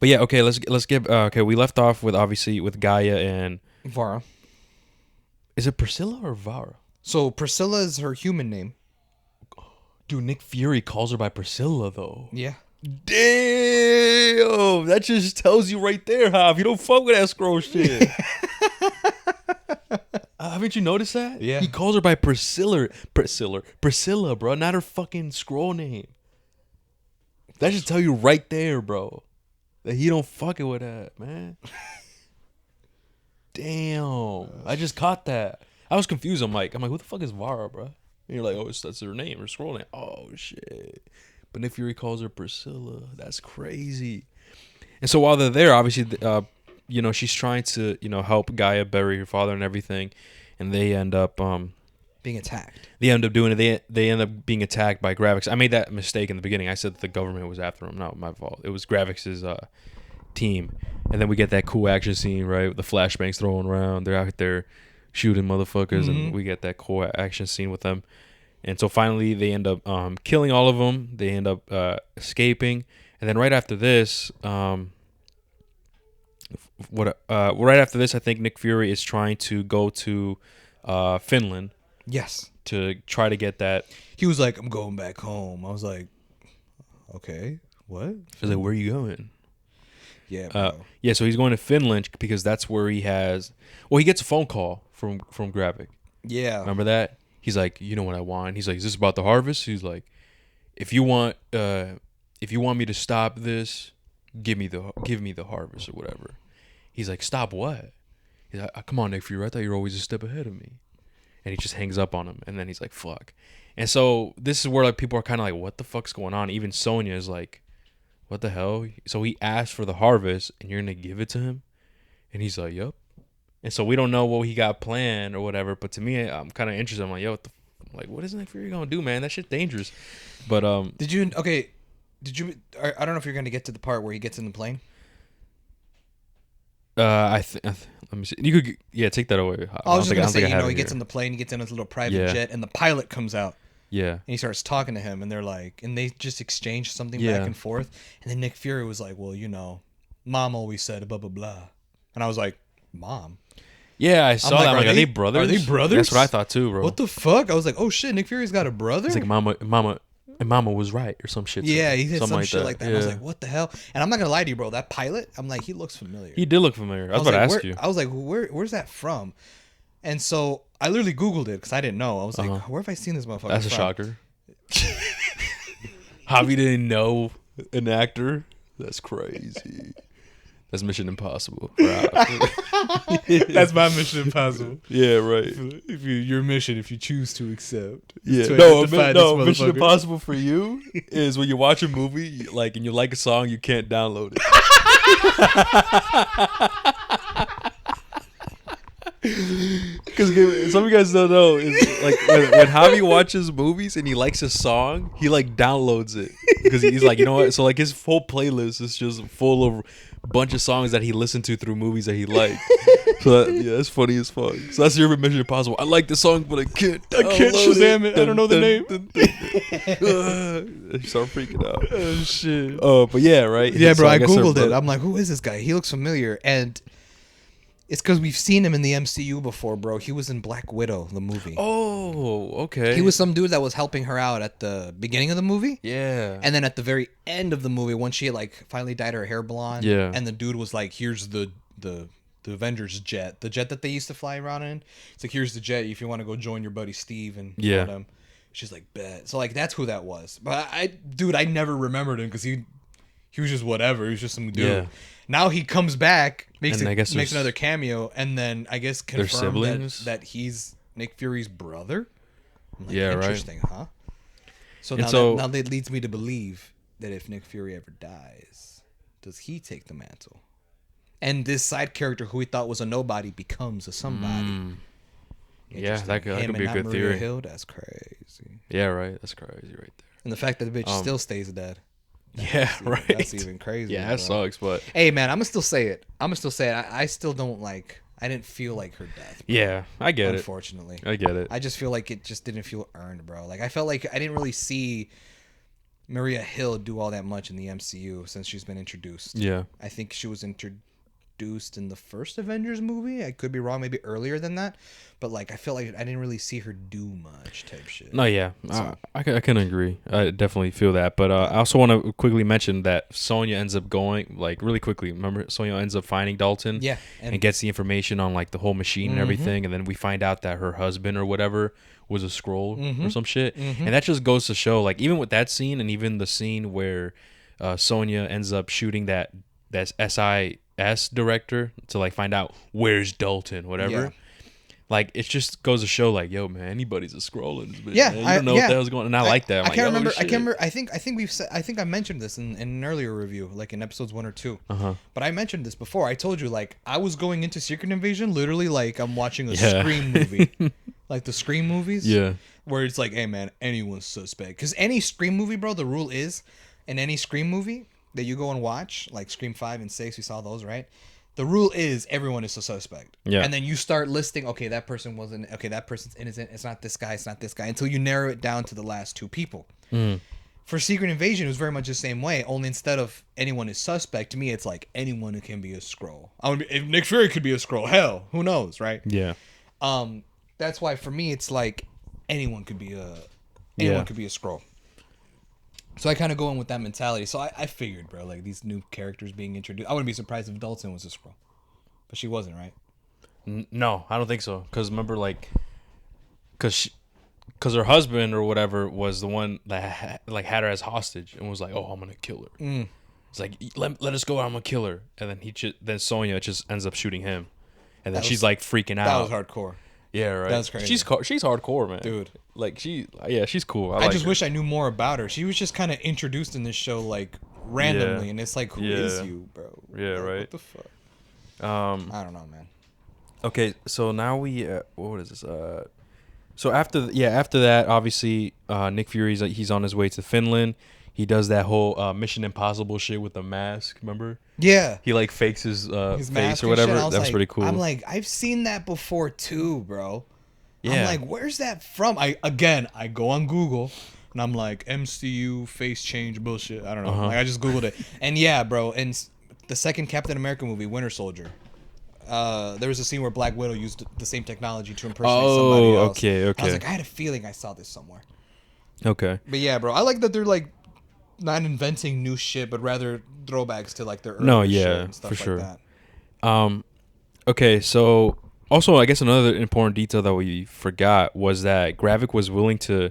Speaker 1: yeah, okay, let's get okay. We left off with obviously with Gaia and
Speaker 2: Vara.
Speaker 1: Is it Priscilla or Vara?
Speaker 2: So Priscilla is her human name.
Speaker 1: Dude, Nick Fury calls her by Priscilla though.
Speaker 2: Yeah.
Speaker 1: Damn, that just tells you right there, Hav. You don't fuck with that scroll shit. Haven't you noticed that?
Speaker 2: Yeah.
Speaker 1: He calls her by Priscilla, bro, not her fucking scroll name. That should tell you right there, bro, that he don't fucking with that, man. Damn, I just caught that. I was confused. I'm like, who the fuck is Vara, bro? And you're like, oh, that's her name, her scroll name. Oh shit. But Nick Fury calls her Priscilla. That's crazy. And so while they're there, obviously, she's trying to, help Gaia bury her father and everything, and they end up
Speaker 2: being attacked.
Speaker 1: They end up doing it. They end up being attacked by Gravix. I made that mistake in the beginning. I said that the government was after them. Not my fault. It was Gravix's team. And then we get that cool action scene, right? With the flashbangs thrown around. They're out there shooting motherfuckers, and we get that cool action scene with them. And so finally, they end up killing all of them. They end up escaping, and then right after this, right after this, I think Nick Fury is trying to go to Finland.
Speaker 2: Yes.
Speaker 1: To try to get that.
Speaker 2: He was like, "I'm going back home." I was like, "Okay, what?"
Speaker 1: I was like, "Where are you going?"
Speaker 2: Yeah, bro.
Speaker 1: Yeah. So he's going to Finland because that's where he has. Well, he gets a phone call from Gravik.
Speaker 2: Yeah.
Speaker 1: Remember that? He's like, you know what I want? He's like, is this about the harvest? He's like, if you want me to stop this, give me the harvest or whatever. He's like, stop what? He's like, come on, Nick Fury, I thought you were always a step ahead of me. And he just hangs up on him, and then he's like, fuck. And so this is where like people are kind of like, what the fuck's going on? Even Sonya is like, what the hell? So he asked for the harvest, and you're gonna give it to him? And he's like, yup. And so we don't know what he got planned or whatever. But to me, I'm kind of interested. I'm like, yo, what is Nick Fury gonna do, man? That shit's dangerous. But
Speaker 2: Did you? I don't know if you're gonna get to the part where he gets in the plane.
Speaker 1: let me see. You could, take that away.
Speaker 2: I was just gonna say, he gets in the plane, he gets in his little private jet, and the pilot comes out.
Speaker 1: Yeah.
Speaker 2: And he starts talking to him, and they're like, and they just exchange something back and forth. And then Nick Fury was like, well, Mom always said blah blah blah, and I was like, Mom.
Speaker 1: Yeah, I saw that. I'm like, are they brothers?
Speaker 2: Are they brothers?
Speaker 1: That's what I thought too, bro.
Speaker 2: What the fuck? I was like, oh shit, Nick Fury's got a brother?
Speaker 1: It's like Mama was right or some shit.
Speaker 2: Yeah, he said some shit like that.
Speaker 1: Yeah.
Speaker 2: And I was like, what the hell? And I'm not gonna lie to you, bro. That pilot, I'm like, he looks familiar.
Speaker 1: He did look familiar. I was about to ask you.
Speaker 2: I was like, where's that from? And so I literally Googled it because I didn't know. I was like, where have I seen this motherfucker?
Speaker 1: That's a shocker. Javi didn't know an actor. That's crazy. That's Mission Impossible.
Speaker 2: That's my Mission Impossible.
Speaker 1: Yeah, right.
Speaker 2: If your mission, if you choose to accept.
Speaker 1: Yeah, Mission Impossible for you is when you watch a movie like and you like a song, you can't download it. Because some of you guys don't know is like when Javi watches movies and he likes a song, he like downloads it because he's like, you know what? So like his full playlist is just full of a bunch of songs that he listened to through movies that he liked. So that's funny as fuck. So that's your Mission Impossible. I like the song, but I can't
Speaker 2: Shazam it. I don't know the name.
Speaker 1: You start freaking out.
Speaker 2: Oh shit.
Speaker 1: But yeah, right.
Speaker 2: Yeah, bro. I googled it. I'm like, who is this guy? He looks familiar, and it's because we've seen him in the MCU before, bro. He was in Black Widow, the movie.
Speaker 1: Oh, okay.
Speaker 2: He was some dude that was helping her out at the beginning of the movie.
Speaker 1: Yeah.
Speaker 2: And then at the very end of the movie, when she like finally dyed her hair blonde.
Speaker 1: Yeah.
Speaker 2: And the dude was like, "Here's the Avengers jet, the jet that they used to fly around in. It's like, here's the jet if you want to go join your buddy Steve and
Speaker 1: yeah."
Speaker 2: Him." She's like, "Bet." So like that's who that was. But I never remembered him because he was just whatever. He was just some dude. Yeah. Now he comes back, makes another cameo, and then I guess confirms that he's Nick Fury's brother. I'm like,
Speaker 1: yeah,
Speaker 2: interesting,
Speaker 1: right.
Speaker 2: Huh? So now that leads me to believe that if Nick Fury ever dies, does he take the mantle? And this side character who we thought was a nobody becomes a somebody.
Speaker 1: Yeah, that could be a good theory.
Speaker 2: Hill, that's crazy.
Speaker 1: Yeah, right. That's crazy right there.
Speaker 2: And the fact that the bitch still stays dead.
Speaker 1: Right.
Speaker 2: That's even crazy.
Speaker 1: Yeah, that sucks, but
Speaker 2: hey, man, I'm gonna still say it. I still don't like. I didn't feel like her death. Bro.
Speaker 1: Yeah, I get
Speaker 2: Unfortunately,
Speaker 1: I get it.
Speaker 2: I just feel like it just didn't feel earned, bro. Like I felt like I didn't really see Maria Hill do all that much in the MCU since she's been introduced.
Speaker 1: Yeah,
Speaker 2: I think she was introduced in the first Avengers movie. I could be wrong, maybe earlier than that, but like I feel like I didn't really see her do much type shit.
Speaker 1: No, yeah, so. I can agree. I definitely feel that, but I also want to quickly mention that Sonya ends up going like really quickly. Remember, Sonya ends up finding Dalton,
Speaker 2: yeah,
Speaker 1: and gets the information on like the whole machine and everything, and then we find out that her husband or whatever was a Skrull or some shit, and that just goes to show like even with that scene and even the scene where Sonya ends up shooting that SIS director to like find out where's Dalton, whatever. Yeah. Like it just goes to show, like, yo, man, anybody's a Skrull in this bitch.
Speaker 2: Yeah,
Speaker 1: man. You don't know what the hell's going on. And I like that.
Speaker 2: I can't remember. I can't remember. I think we've said. I think I mentioned this in an earlier review, like in episodes 1 or 2. But I mentioned this before. I told you, like, I was going into Secret Invasion literally like I'm watching a Scream movie, like the Scream movies.
Speaker 1: Yeah.
Speaker 2: Where it's like, hey, man, anyone's suspect. Because any Scream movie, bro, the rule is, in any Scream movie that you go and watch, like Scream 5 and 6, we saw those, right? The rule is everyone is a suspect.
Speaker 1: Yeah.
Speaker 2: And then you start listing, okay, that person wasn't, okay, that person's innocent. It's not this guy. It's not this guy. Until you narrow it down to the last 2 people. For Secret Invasion, it was very much the same way. Only instead of anyone is suspect, to me, it's like anyone who can be a Skrull. If Nick Fury could be a Skrull, hell, who knows, right?
Speaker 1: Yeah.
Speaker 2: That's why for me, it's like anyone could be a Skrull. So I kind of go in with that mentality. So I figured, bro, like these new characters being introduced. I wouldn't be surprised if Dalton was a Skrull, but she wasn't, right?
Speaker 1: No, I don't think so. Because remember, like, because her husband or whatever was the one that had her as hostage and was like, "Oh, I'm gonna kill her." It's like, let us go out, I'm gonna kill her. And then Sonya just ends up shooting him, and then she's like freaking out.
Speaker 2: That was hardcore.
Speaker 1: Yeah, right.
Speaker 2: That's crazy.
Speaker 1: She's hardcore, man.
Speaker 2: Dude.
Speaker 1: Like she's cool.
Speaker 2: I just wish I knew more about her. She was just kind of introduced in this show like randomly, and it's like, who is you, bro?
Speaker 1: Yeah,
Speaker 2: like,
Speaker 1: right.
Speaker 2: What the fuck? I don't know, man.
Speaker 1: Okay, so now we what is this? So after that, obviously Nick Fury's he's on his way to Finland. He does that whole Mission Impossible shit with the mask. Remember?
Speaker 2: Yeah.
Speaker 1: He like fakes his face or whatever. That was pretty cool.
Speaker 2: I'm like, I've seen that before too, bro.
Speaker 1: Yeah.
Speaker 2: I'm like, where's that from? I go on Google and I'm like, MCU face change bullshit. I don't know. Like I just Googled it. And yeah, bro. And the second Captain America movie, Winter Soldier, there was a scene where Black Widow used the same technology to impersonate somebody else.
Speaker 1: Okay.
Speaker 2: I was like, I had a feeling I saw this somewhere.
Speaker 1: Okay.
Speaker 2: But yeah, bro, I like that they're like not inventing new shit, but rather throwbacks to like their earlier shit and stuff
Speaker 1: for
Speaker 2: like
Speaker 1: sure.
Speaker 2: that.
Speaker 1: Okay, so also I guess another important detail that we forgot was that Gravik was willing to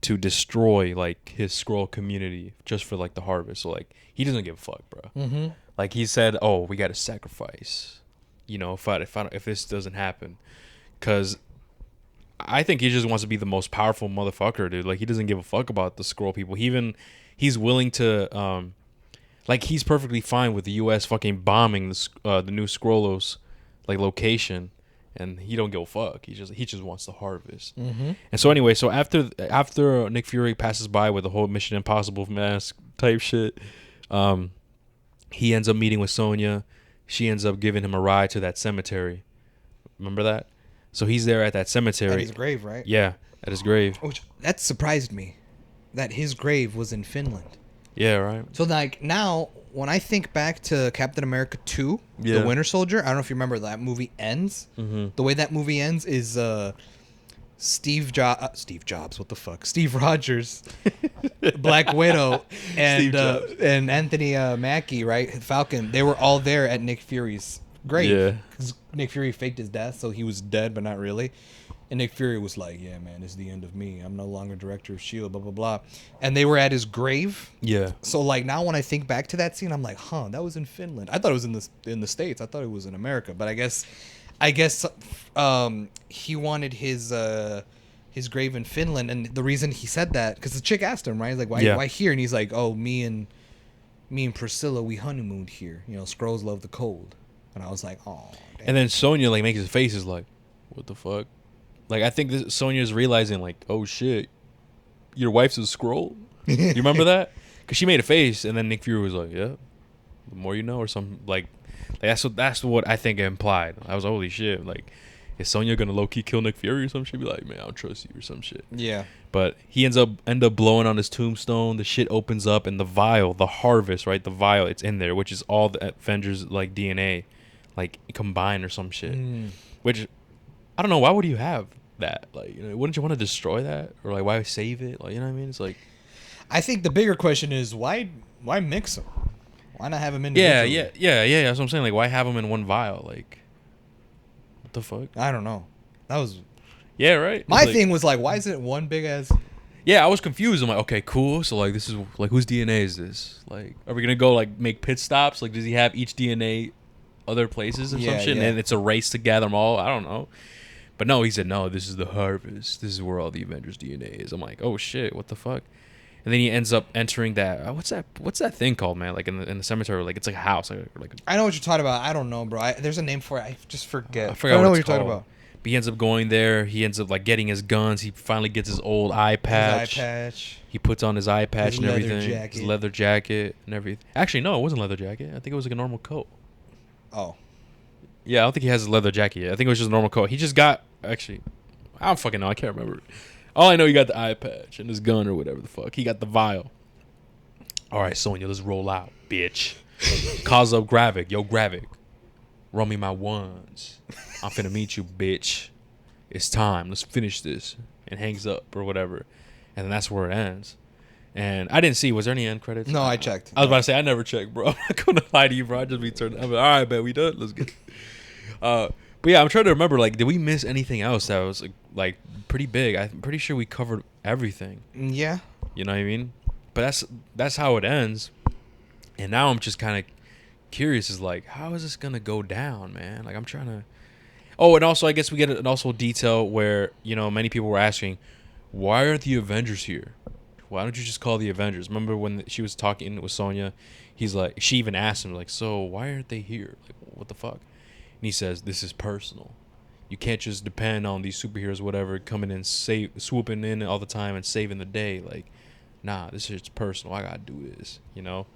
Speaker 1: to destroy like his scroll community just for like the harvest. So like he doesn't give a fuck, bro.
Speaker 2: Mm-hmm.
Speaker 1: Like he said, "Oh, we got to sacrifice." You know, if this doesn't happen, because I think he just wants to be the most powerful motherfucker, dude. Like he doesn't give a fuck about the scroll people. He's willing to like he's perfectly fine with the U.S. fucking bombing the new Skrullos like location, and he don't give a fuck. He just wants the harvest.
Speaker 2: Mm-hmm.
Speaker 1: And so anyway, so after Nick Fury passes by with the whole Mission Impossible mask type shit, he ends up meeting with Sonya. She ends up giving him a ride to that cemetery. Remember that? So he's there at that cemetery.
Speaker 2: At his grave, right?
Speaker 1: Yeah, at his grave.
Speaker 2: Which that surprised me, that his grave was in Finland.
Speaker 1: Yeah, right.
Speaker 2: So like now, when I think back to Captain America 2, The Winter Soldier, I don't know if you remember that movie ends.
Speaker 1: Mm-hmm.
Speaker 2: The way that movie ends is Steve Jobs, what the fuck? Steve Rogers, Black Widow, and Anthony Mackie, right? Falcon. They were all there at Nick Fury's grave.
Speaker 1: Yeah.
Speaker 2: 'Cause Nick Fury faked his death, so he was dead, but not really. And Nick Fury was like, "Yeah, man, this is the end of me. I'm no longer director of S.H.I.E.L.D., blah, blah, blah." And they were at his grave.
Speaker 1: Yeah.
Speaker 2: So, like, now when I think back to that scene, I'm like, huh, that was in Finland. I thought it was in the States. I thought it was in America. But I guess he wanted his grave in Finland. And the reason he said that, because the chick asked him, right? He's like, why here? And he's like, oh, me and Priscilla, we honeymooned here. You know, Skrulls love the cold. And I was like, oh, damn.
Speaker 1: And then Sonya, like, makes his faces like, what the fuck? Like, I think Sonya's realizing, like, oh, shit, your wife's a Skrull? You remember that? Because she made a face, and then Nick Fury was like, yeah, the more you know, or something. Like that's what I think it implied. I was, holy shit. Like, is Sonya going to low-key kill Nick Fury or some shit? Be like, man, I don't trust you or some shit.
Speaker 2: Yeah.
Speaker 1: But he end up blowing on his tombstone. The shit opens up, and the vial, the harvest, right? The vial, it's in there, which is all the Avengers, like, DNA, like, combined or some shit. Which, I don't know, why would you have that? Like, you know, wouldn't you want to destroy that? Or, like, why save it? Like, you know what I mean? It's like,
Speaker 2: I think the bigger question is, why mix them? Why not have them individually?
Speaker 1: Yeah. That's what I'm saying. Like, why have them in one vial? Like, what the fuck?
Speaker 2: I don't know. That was...
Speaker 1: Yeah, right?
Speaker 2: My
Speaker 1: like,
Speaker 2: thing was, like, why is it one big ass...
Speaker 1: Yeah, I was confused. I'm like, okay, cool. So, like, this is, like, whose DNA is this? Like, are we going to go, like, make pit stops? Like, does he have each DNA other places or some shit? Yeah. And it's a race to gather them all? I don't know. But no, he said, no, this is the harvest. This is where all the Avengers DNA is. I'm like, oh, shit, what the fuck? And then he ends up entering that. What's that thing called, man? Like in the cemetery, like it's like a house. Like
Speaker 2: I know what you're talking about. I don't know, bro. There's a name for it. I just forget.
Speaker 1: I forgot
Speaker 2: I know what
Speaker 1: you're
Speaker 2: talking about.
Speaker 1: But he ends up going there. He ends up like getting his guns. He finally gets his old eye patch. He puts on his eye patch and everything. His leather jacket and everything. Actually, no, it wasn't a leather jacket. I think it was like a normal coat.
Speaker 2: Oh.
Speaker 1: Yeah, I don't think he has a leather jacket yet. I think it was just a normal coat. He just got, actually, I don't fucking know. I can't remember. All I know, he got the eye patch and his gun or whatever the fuck. He got the vial. All right, Sonya, let's roll out, bitch. Calls up Gravik. Yo, Gravik, roll me my ones. I'm finna meet you, bitch. It's time. Let's finish this. And hangs up or whatever. And then that's where it ends. And I didn't see. Was there any end credits?
Speaker 2: No, I checked.
Speaker 1: I was about to say, I never checked, bro. I'm not going to lie to you, bro. I just be turned. I'm like, all right, man, we done. Let's get it. But yeah, I'm trying to remember, like, did we miss anything else that was, like pretty big? I'm pretty sure we covered everything.
Speaker 2: Yeah.
Speaker 1: You know what I mean? But that's how it ends. And now I'm just kind of curious, is like, how is this going to go down, man? Like, I'm trying to... Oh, and also, I guess we get an also detail where, you know, many people were asking, why are the Avengers here? Why don't you just call the Avengers? Remember when she was talking with Sonya? He's like, she even asked him, like, so why aren't they here? Like, what the fuck? And he says, this is personal. You can't just depend on these superheroes, whatever, coming in, swooping in all the time and saving the day. Like, nah, this is personal. I gotta do this, you know?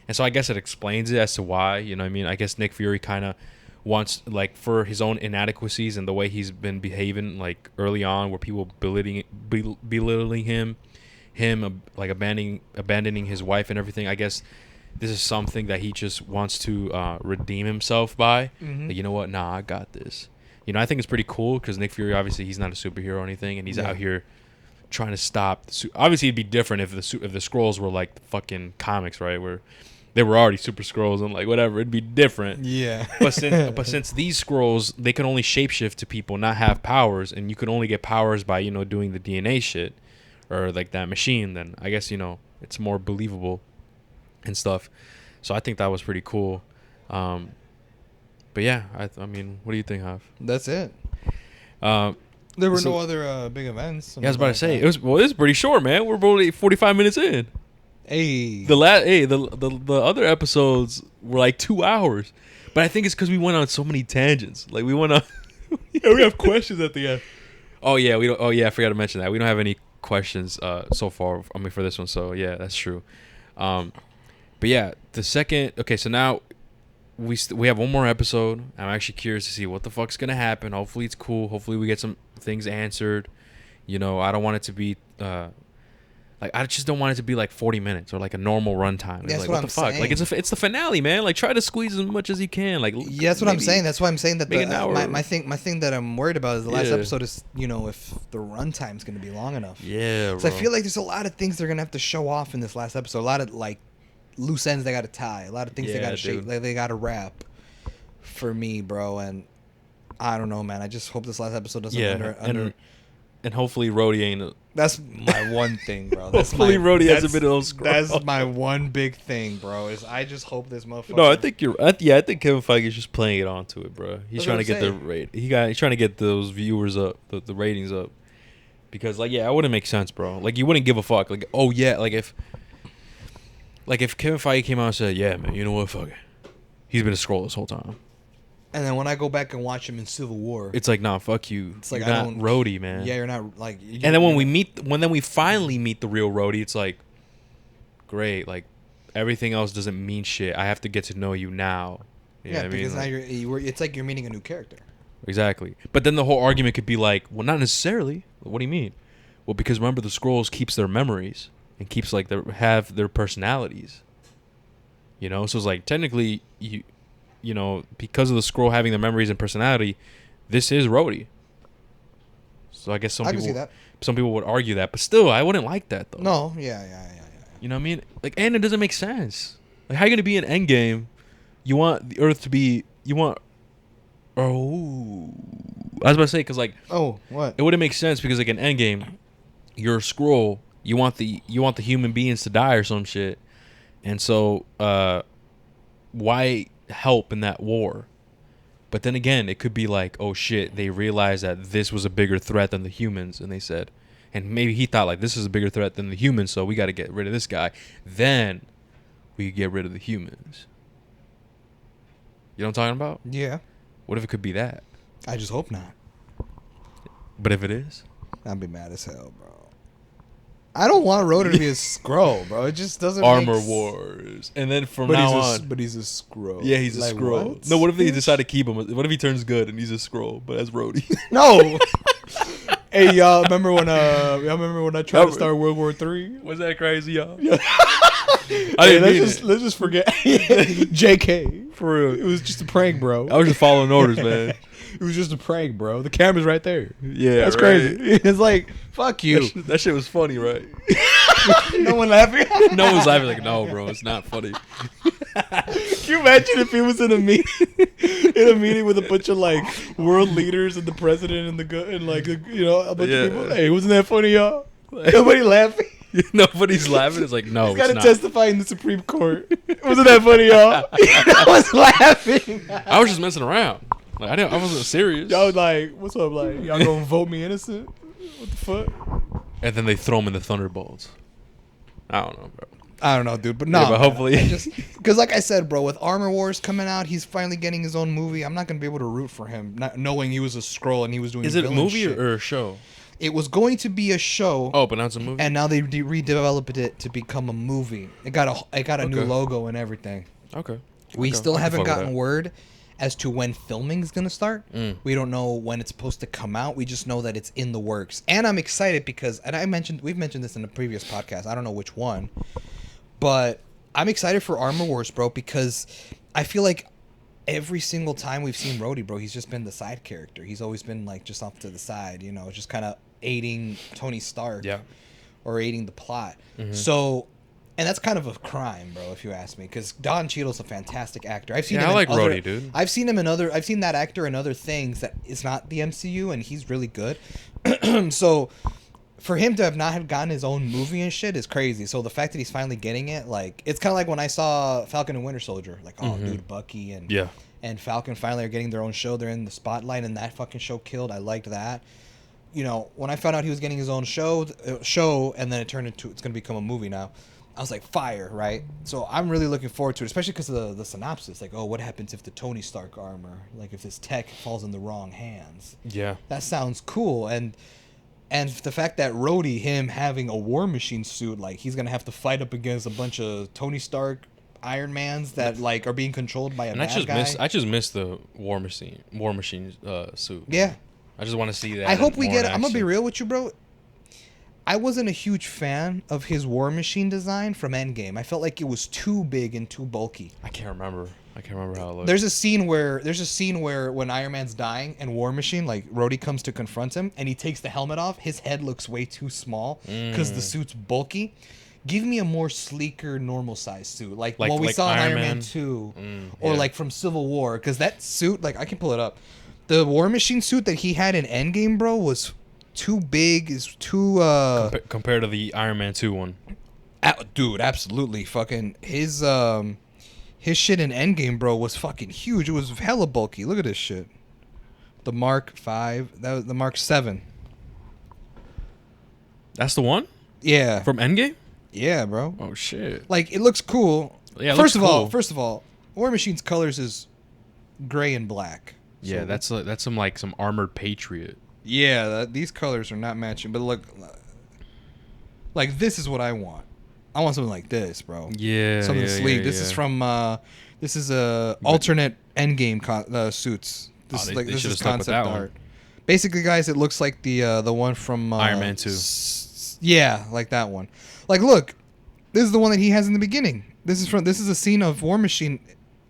Speaker 1: And so I guess it explains it as to why, you know what I mean? I guess Nick Fury kind of wants, like, for his own inadequacies and the way he's been behaving, like, early on, where people belittling him, like, abandoning his wife and everything. I guess this is something that he just wants to redeem himself by. Like, you know what? Nah, I got this. You know, I think it's pretty cool because Nick Fury, obviously, he's not a superhero or anything, and he's out here trying to stop. Obviously, it'd be different if the Skrulls were like the fucking comics, right? Where they were already super Skrulls and like whatever. It'd be different.
Speaker 2: Yeah.
Speaker 1: But since these Skrulls, they can only shapeshift to people, not have powers, and you can only get powers by, you know, doing the DNA shit, or like that machine, then I guess it's more believable and stuff. So I think that was pretty cool. But yeah, I mean, what do you think, Hav?
Speaker 2: That's it.
Speaker 1: There
Speaker 2: were no other big events.
Speaker 1: Yeah, I was about to say it was pretty short, man. We're only 45 minutes in.
Speaker 2: Hey,
Speaker 1: the other episodes were like 2 hours, but I think it's because we went on so many tangents. Like we went on.
Speaker 2: Yeah, we have questions at the end.
Speaker 1: Oh yeah, we don't. Oh yeah, I forgot to mention that we don't have any questions so far. I mean, for this one, so yeah, that's true. But yeah, the second. Okay, so now we have one more episode. I'm actually curious to see what the fuck's gonna happen. Hopefully it's cool. Hopefully we get some things answered. I don't want it to be like I just don't want it to be like 40 minutes or like a normal runtime.
Speaker 2: That's
Speaker 1: like,
Speaker 2: what
Speaker 1: the
Speaker 2: I'm
Speaker 1: fuck?
Speaker 2: saying.
Speaker 1: Like it's the finale, man. Like try to squeeze as much as you can. Like
Speaker 2: yeah, that's what I'm saying. That's why I'm saying that my thing that I'm worried about is the last episode is if the runtime's gonna be long enough.
Speaker 1: Yeah,
Speaker 2: because I feel like there's a lot of things they're gonna have to show off in this last episode. A lot of like loose ends they gotta tie. A lot of things they gotta shape. Like they gotta wrap. For me, bro, and I don't know, man. I just hope this last episode doesn't
Speaker 1: and hopefully Rhodey ain't.
Speaker 2: That's my one thing, bro.
Speaker 1: Hopefully Rhodey has a bit of those.
Speaker 2: That's my one big thing, bro. Is I just hope this motherfucker.
Speaker 1: No, I think you're. I think Kevin Feige is just playing it onto it, bro. He's trying to get the rate. He's trying to get those viewers up, the ratings up, because like it wouldn't make sense, bro. Like you wouldn't give a fuck. Like if Kevin Feige came out and said, yeah, man, you know what, fuck it, he's been a Skrull this whole time.
Speaker 2: And then when I go back and watch him in Civil War,
Speaker 1: it's like, nah, fuck you.
Speaker 2: It's like
Speaker 1: you're not Rhodey, man.
Speaker 2: Yeah, you're not like.
Speaker 1: And then when we finally meet the real Rhodey, it's like, great. Like everything else doesn't mean shit. I have to get to know you now.
Speaker 2: Because now it's like you're meeting a new character.
Speaker 1: Exactly. But then the whole argument could be like, well, not necessarily. What do you mean? Well, because remember the Skrulls keeps their memories and keeps like have their personalities. So it's like technically because of the Skrull having the memories and personality, this is Rhodey. So I guess some people would argue that, but still, I wouldn't like that though.
Speaker 2: No, yeah.
Speaker 1: You know what I mean? Like, and it doesn't make sense. Like, how you gonna be in Endgame? You want the Earth to be? You want? Oh, I was about to say because like,
Speaker 2: oh, what?
Speaker 1: It wouldn't make sense because like in Endgame, you're a Skrull. You want the human beings to die or some shit, and so why help in that war? But then again, it could be like, oh shit, they realized that this was a bigger threat than the humans, and they said, and maybe he thought like this is a bigger threat than the humans, so we got to get rid of this guy, then we get rid of the humans. You know what I'm talking about?
Speaker 2: Yeah.
Speaker 1: What if it could be that?
Speaker 2: I just hope not.
Speaker 1: But if it is,
Speaker 2: I'd be mad as hell, bro. I don't want Rhodey to be a Skrull, bro. It just doesn't
Speaker 1: Armor Wars. And then from now on...
Speaker 2: But he's a Skrull.
Speaker 1: Yeah, he's a Skrull. What? No, what if they decide to keep him? What if he turns good and he's a Skrull, but as Rhodey?
Speaker 2: No! Hey, y'all remember when I tried to start World War III?
Speaker 1: Was that crazy, y'all?
Speaker 2: Yeah. Let's just forget. JK.
Speaker 1: For real.
Speaker 2: It was just a prank, bro.
Speaker 1: I was just following orders, man.
Speaker 2: It was just a prank, bro. The camera's right there.
Speaker 1: Yeah,
Speaker 2: that's crazy. It's like, fuck you.
Speaker 1: That shit was funny, right?
Speaker 2: No one laughing?
Speaker 1: No one's laughing. Like, no, bro, it's not funny.
Speaker 2: Can you imagine if he was in a meeting with a bunch of like world leaders and the president and a bunch of people? Hey, wasn't that funny, y'all? Nobody laughing.
Speaker 1: Nobody's laughing. It's like, no,
Speaker 2: he's got to testify in the Supreme Court. Wasn't that funny, y'all? I was laughing.
Speaker 1: I was just messing around. Like I wasn't serious.
Speaker 2: Y'all was like, what's up? Like, y'all gonna vote me innocent? What the fuck?
Speaker 1: And then they throw him in the Thunderbolts. I don't know, bro.
Speaker 2: I don't know, dude. But no.
Speaker 1: Yeah, but hopefully.
Speaker 2: Because like I said, bro, with Armor Wars coming out, he's finally getting his own movie. I'm not going to be able to root for him, not knowing he was a Skrull and he was doing
Speaker 1: Is it a movie
Speaker 2: shit.
Speaker 1: or a show?
Speaker 2: It was going to be a show.
Speaker 1: Oh, but now it's a movie?
Speaker 2: And now they redeveloped it to become a movie. It got a new logo and everything.
Speaker 1: Okay.
Speaker 2: We still haven't gotten word as to when filming is going to start. We don't know when it's supposed to come out. We just know that it's in the works. And I'm excited because, and we've mentioned this in a previous podcast. I don't know which one. But I'm excited for Armor Wars, bro, because I feel like every single time we've seen Rhodey, bro, he's just been the side character. He's always been like just off to the side, just kind of aiding Tony Stark.
Speaker 1: Yeah.
Speaker 2: Or aiding the plot. So, and that's kind of a crime, bro, if you ask me, because Don Cheadle's a fantastic actor. I've seen him
Speaker 1: I like
Speaker 2: other,
Speaker 1: Rhodey, dude.
Speaker 2: I've seen that actor in other things that is not the MCU, and he's really good. So, for him to have not have gotten his own movie and shit is crazy. So the fact that he's finally getting it, like, it's kind of like when I saw Falcon and Winter Soldier. Like, oh, dude, Bucky and Falcon finally are getting their own show. They're in the spotlight, and that fucking show killed. I liked that. You know, when I found out he was getting his own show, and then it turned into it's going to become a movie now, I was like, fire, right? So I'm really looking forward to it, especially because of the synopsis. Like, oh, what happens if the Tony Stark armor, like if this tech falls in the wrong hands?
Speaker 1: Yeah.
Speaker 2: That sounds cool. And the fact that Rhodey, him having a War Machine suit, like he's going to have to fight up against a bunch of Tony Stark Iron Mans that like are being controlled by a bad guy.
Speaker 1: I just miss the War Machine suit.
Speaker 2: Yeah.
Speaker 1: I just want to see that.
Speaker 2: I hope we get it. I'm going to be real with you, bro. I wasn't a huge fan of his War Machine design from Endgame. I felt like it was too big and too bulky.
Speaker 1: I can't remember how it looked.
Speaker 2: There's a scene where when Iron Man's dying and War Machine, like Rhodey comes to confront him and he takes the helmet off. His head looks way too small because the suit's bulky. Give me a more sleeker, normal size suit, like what we saw in Iron Man 2, or like from Civil War. Because that suit, like I can pull it up. The War Machine suit that he had in Endgame, bro, was too big. Is too
Speaker 1: compared to the Iron Man 2 one.
Speaker 2: Dude, absolutely. Fucking his shit in Endgame, bro, was fucking huge. It was hella bulky. Look at this shit. The Mark 5. That was the Mark 7.
Speaker 1: That's the one?
Speaker 2: Yeah.
Speaker 1: From Endgame?
Speaker 2: Yeah, bro.
Speaker 1: Oh shit.
Speaker 2: Like it looks cool.
Speaker 1: Yeah,
Speaker 2: First of all, War Machine's colors is gray and black.
Speaker 1: Yeah, so that's some armored patriot.
Speaker 2: Yeah, these colors are not matching. But look, like this is what I want. I want something like this, bro.
Speaker 1: Yeah,
Speaker 2: something sleek. This is from this is alternate Endgame suits. This is concept art. Basically, guys, it looks like the one from
Speaker 1: Iron Man 2.
Speaker 2: Yeah, like that one. Like, look, this is the one that he has in the beginning. This is a scene of War Machine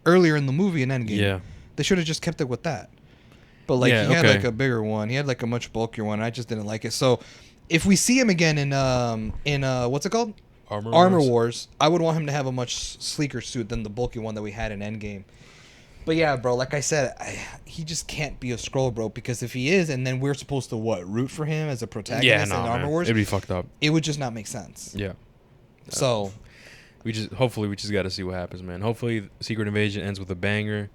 Speaker 2: earlier in the movie in Endgame. Yeah. They should have just kept it with that. But like he had like a bigger one. He had like a much bulkier one. I just didn't like it. So if we see him again in what's it called? Armor Wars, I would want him to have a much sleeker suit than the bulky one that we had in Endgame. But yeah, bro, like I said, he just can't be a Skrull, bro, because if he is, and then we're supposed to root for him as a protagonist in Armor Wars,
Speaker 1: it'd be fucked up.
Speaker 2: It would just not make sense.
Speaker 1: Yeah.
Speaker 2: So
Speaker 1: hopefully we just got to see what happens, man. Hopefully Secret Invasion ends with a banger.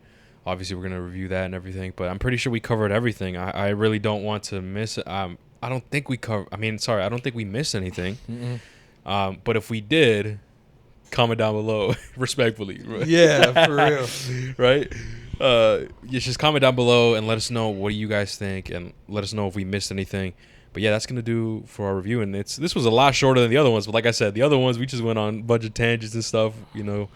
Speaker 1: Obviously we're gonna review that and everything, but I'm pretty sure we covered everything. I really don't want to miss it. I don't think we I don't think we missed anything. But if we did, comment down below respectfully. Right?
Speaker 2: Yeah, for real.
Speaker 1: Right? Just comment down below and let us know what do you guys think, and let us know if we missed anything. But yeah, that's gonna do for our review. And this was a lot shorter than the other ones. But like I said, the other ones we just went on a bunch of tangents and stuff, you know.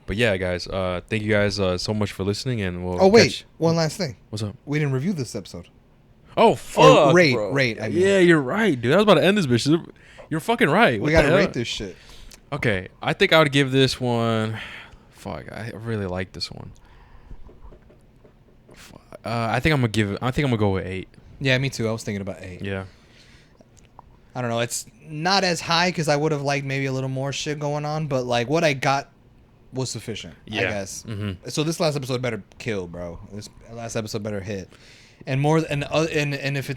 Speaker 1: But yeah, guys, thank you guys so much for listening, and we'll.
Speaker 2: Oh wait, one last thing.
Speaker 1: What's up?
Speaker 2: We didn't review this episode.
Speaker 1: Oh fuck!
Speaker 2: Or rate.
Speaker 1: I mean. Yeah, you're right, dude. I was about to end this bitch. You're fucking right.
Speaker 2: We gotta rate this shit.
Speaker 1: Okay, I think I would give this one. Fuck, I really like this one. I think I'm gonna go with 8.
Speaker 2: Yeah, me too. I was thinking about 8.
Speaker 1: Yeah.
Speaker 2: I don't know. It's not as high because I would have liked maybe a little more shit going on, but like what I got was sufficient. Yeah. I guess. Mm-hmm. So this last episode better kill, bro. This last episode better hit, and more and if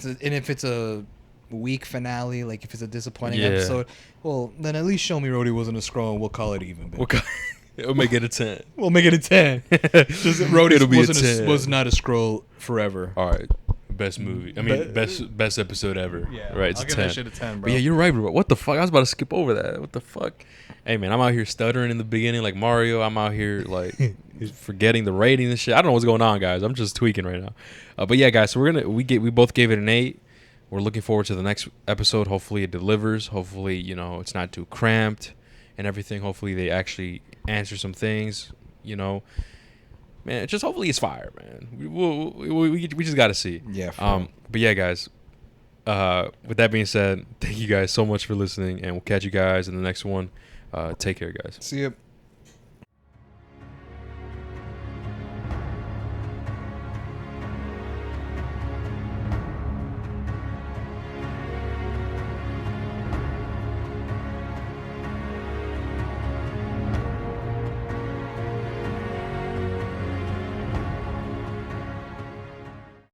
Speaker 2: it's a weak finale, like if it's a disappointing episode, well then at least show me Rhodey wasn't a Skrull and we'll call it even.
Speaker 1: We'll make it a 10.
Speaker 2: We'll make it a 10. Rhodey was not a Skrull forever.
Speaker 1: All right. Best movie. I mean, best episode ever.
Speaker 2: Yeah.
Speaker 1: Right. It's
Speaker 2: I'll
Speaker 1: a
Speaker 2: give
Speaker 1: 10.
Speaker 2: that shit a 10, bro.
Speaker 1: But yeah, you're right, bro. What the fuck? I was about to skip over that. What the fuck? Hey, man, I'm out here stuttering in the beginning like Mario. I'm out here like forgetting the rating and shit. I don't know what's going on, guys. I'm just tweaking right now. But yeah, guys. So we both gave it an 8. We're looking forward to the next episode. Hopefully it delivers. Hopefully it's not too cramped and everything. Hopefully they actually answer some things. Man, just hopefully it's fire, man. We just got to see.
Speaker 2: Yeah.
Speaker 1: But yeah, guys. With that being said, thank you guys so much for listening, and we'll catch you guys in the next one. Take care, guys.
Speaker 2: See you.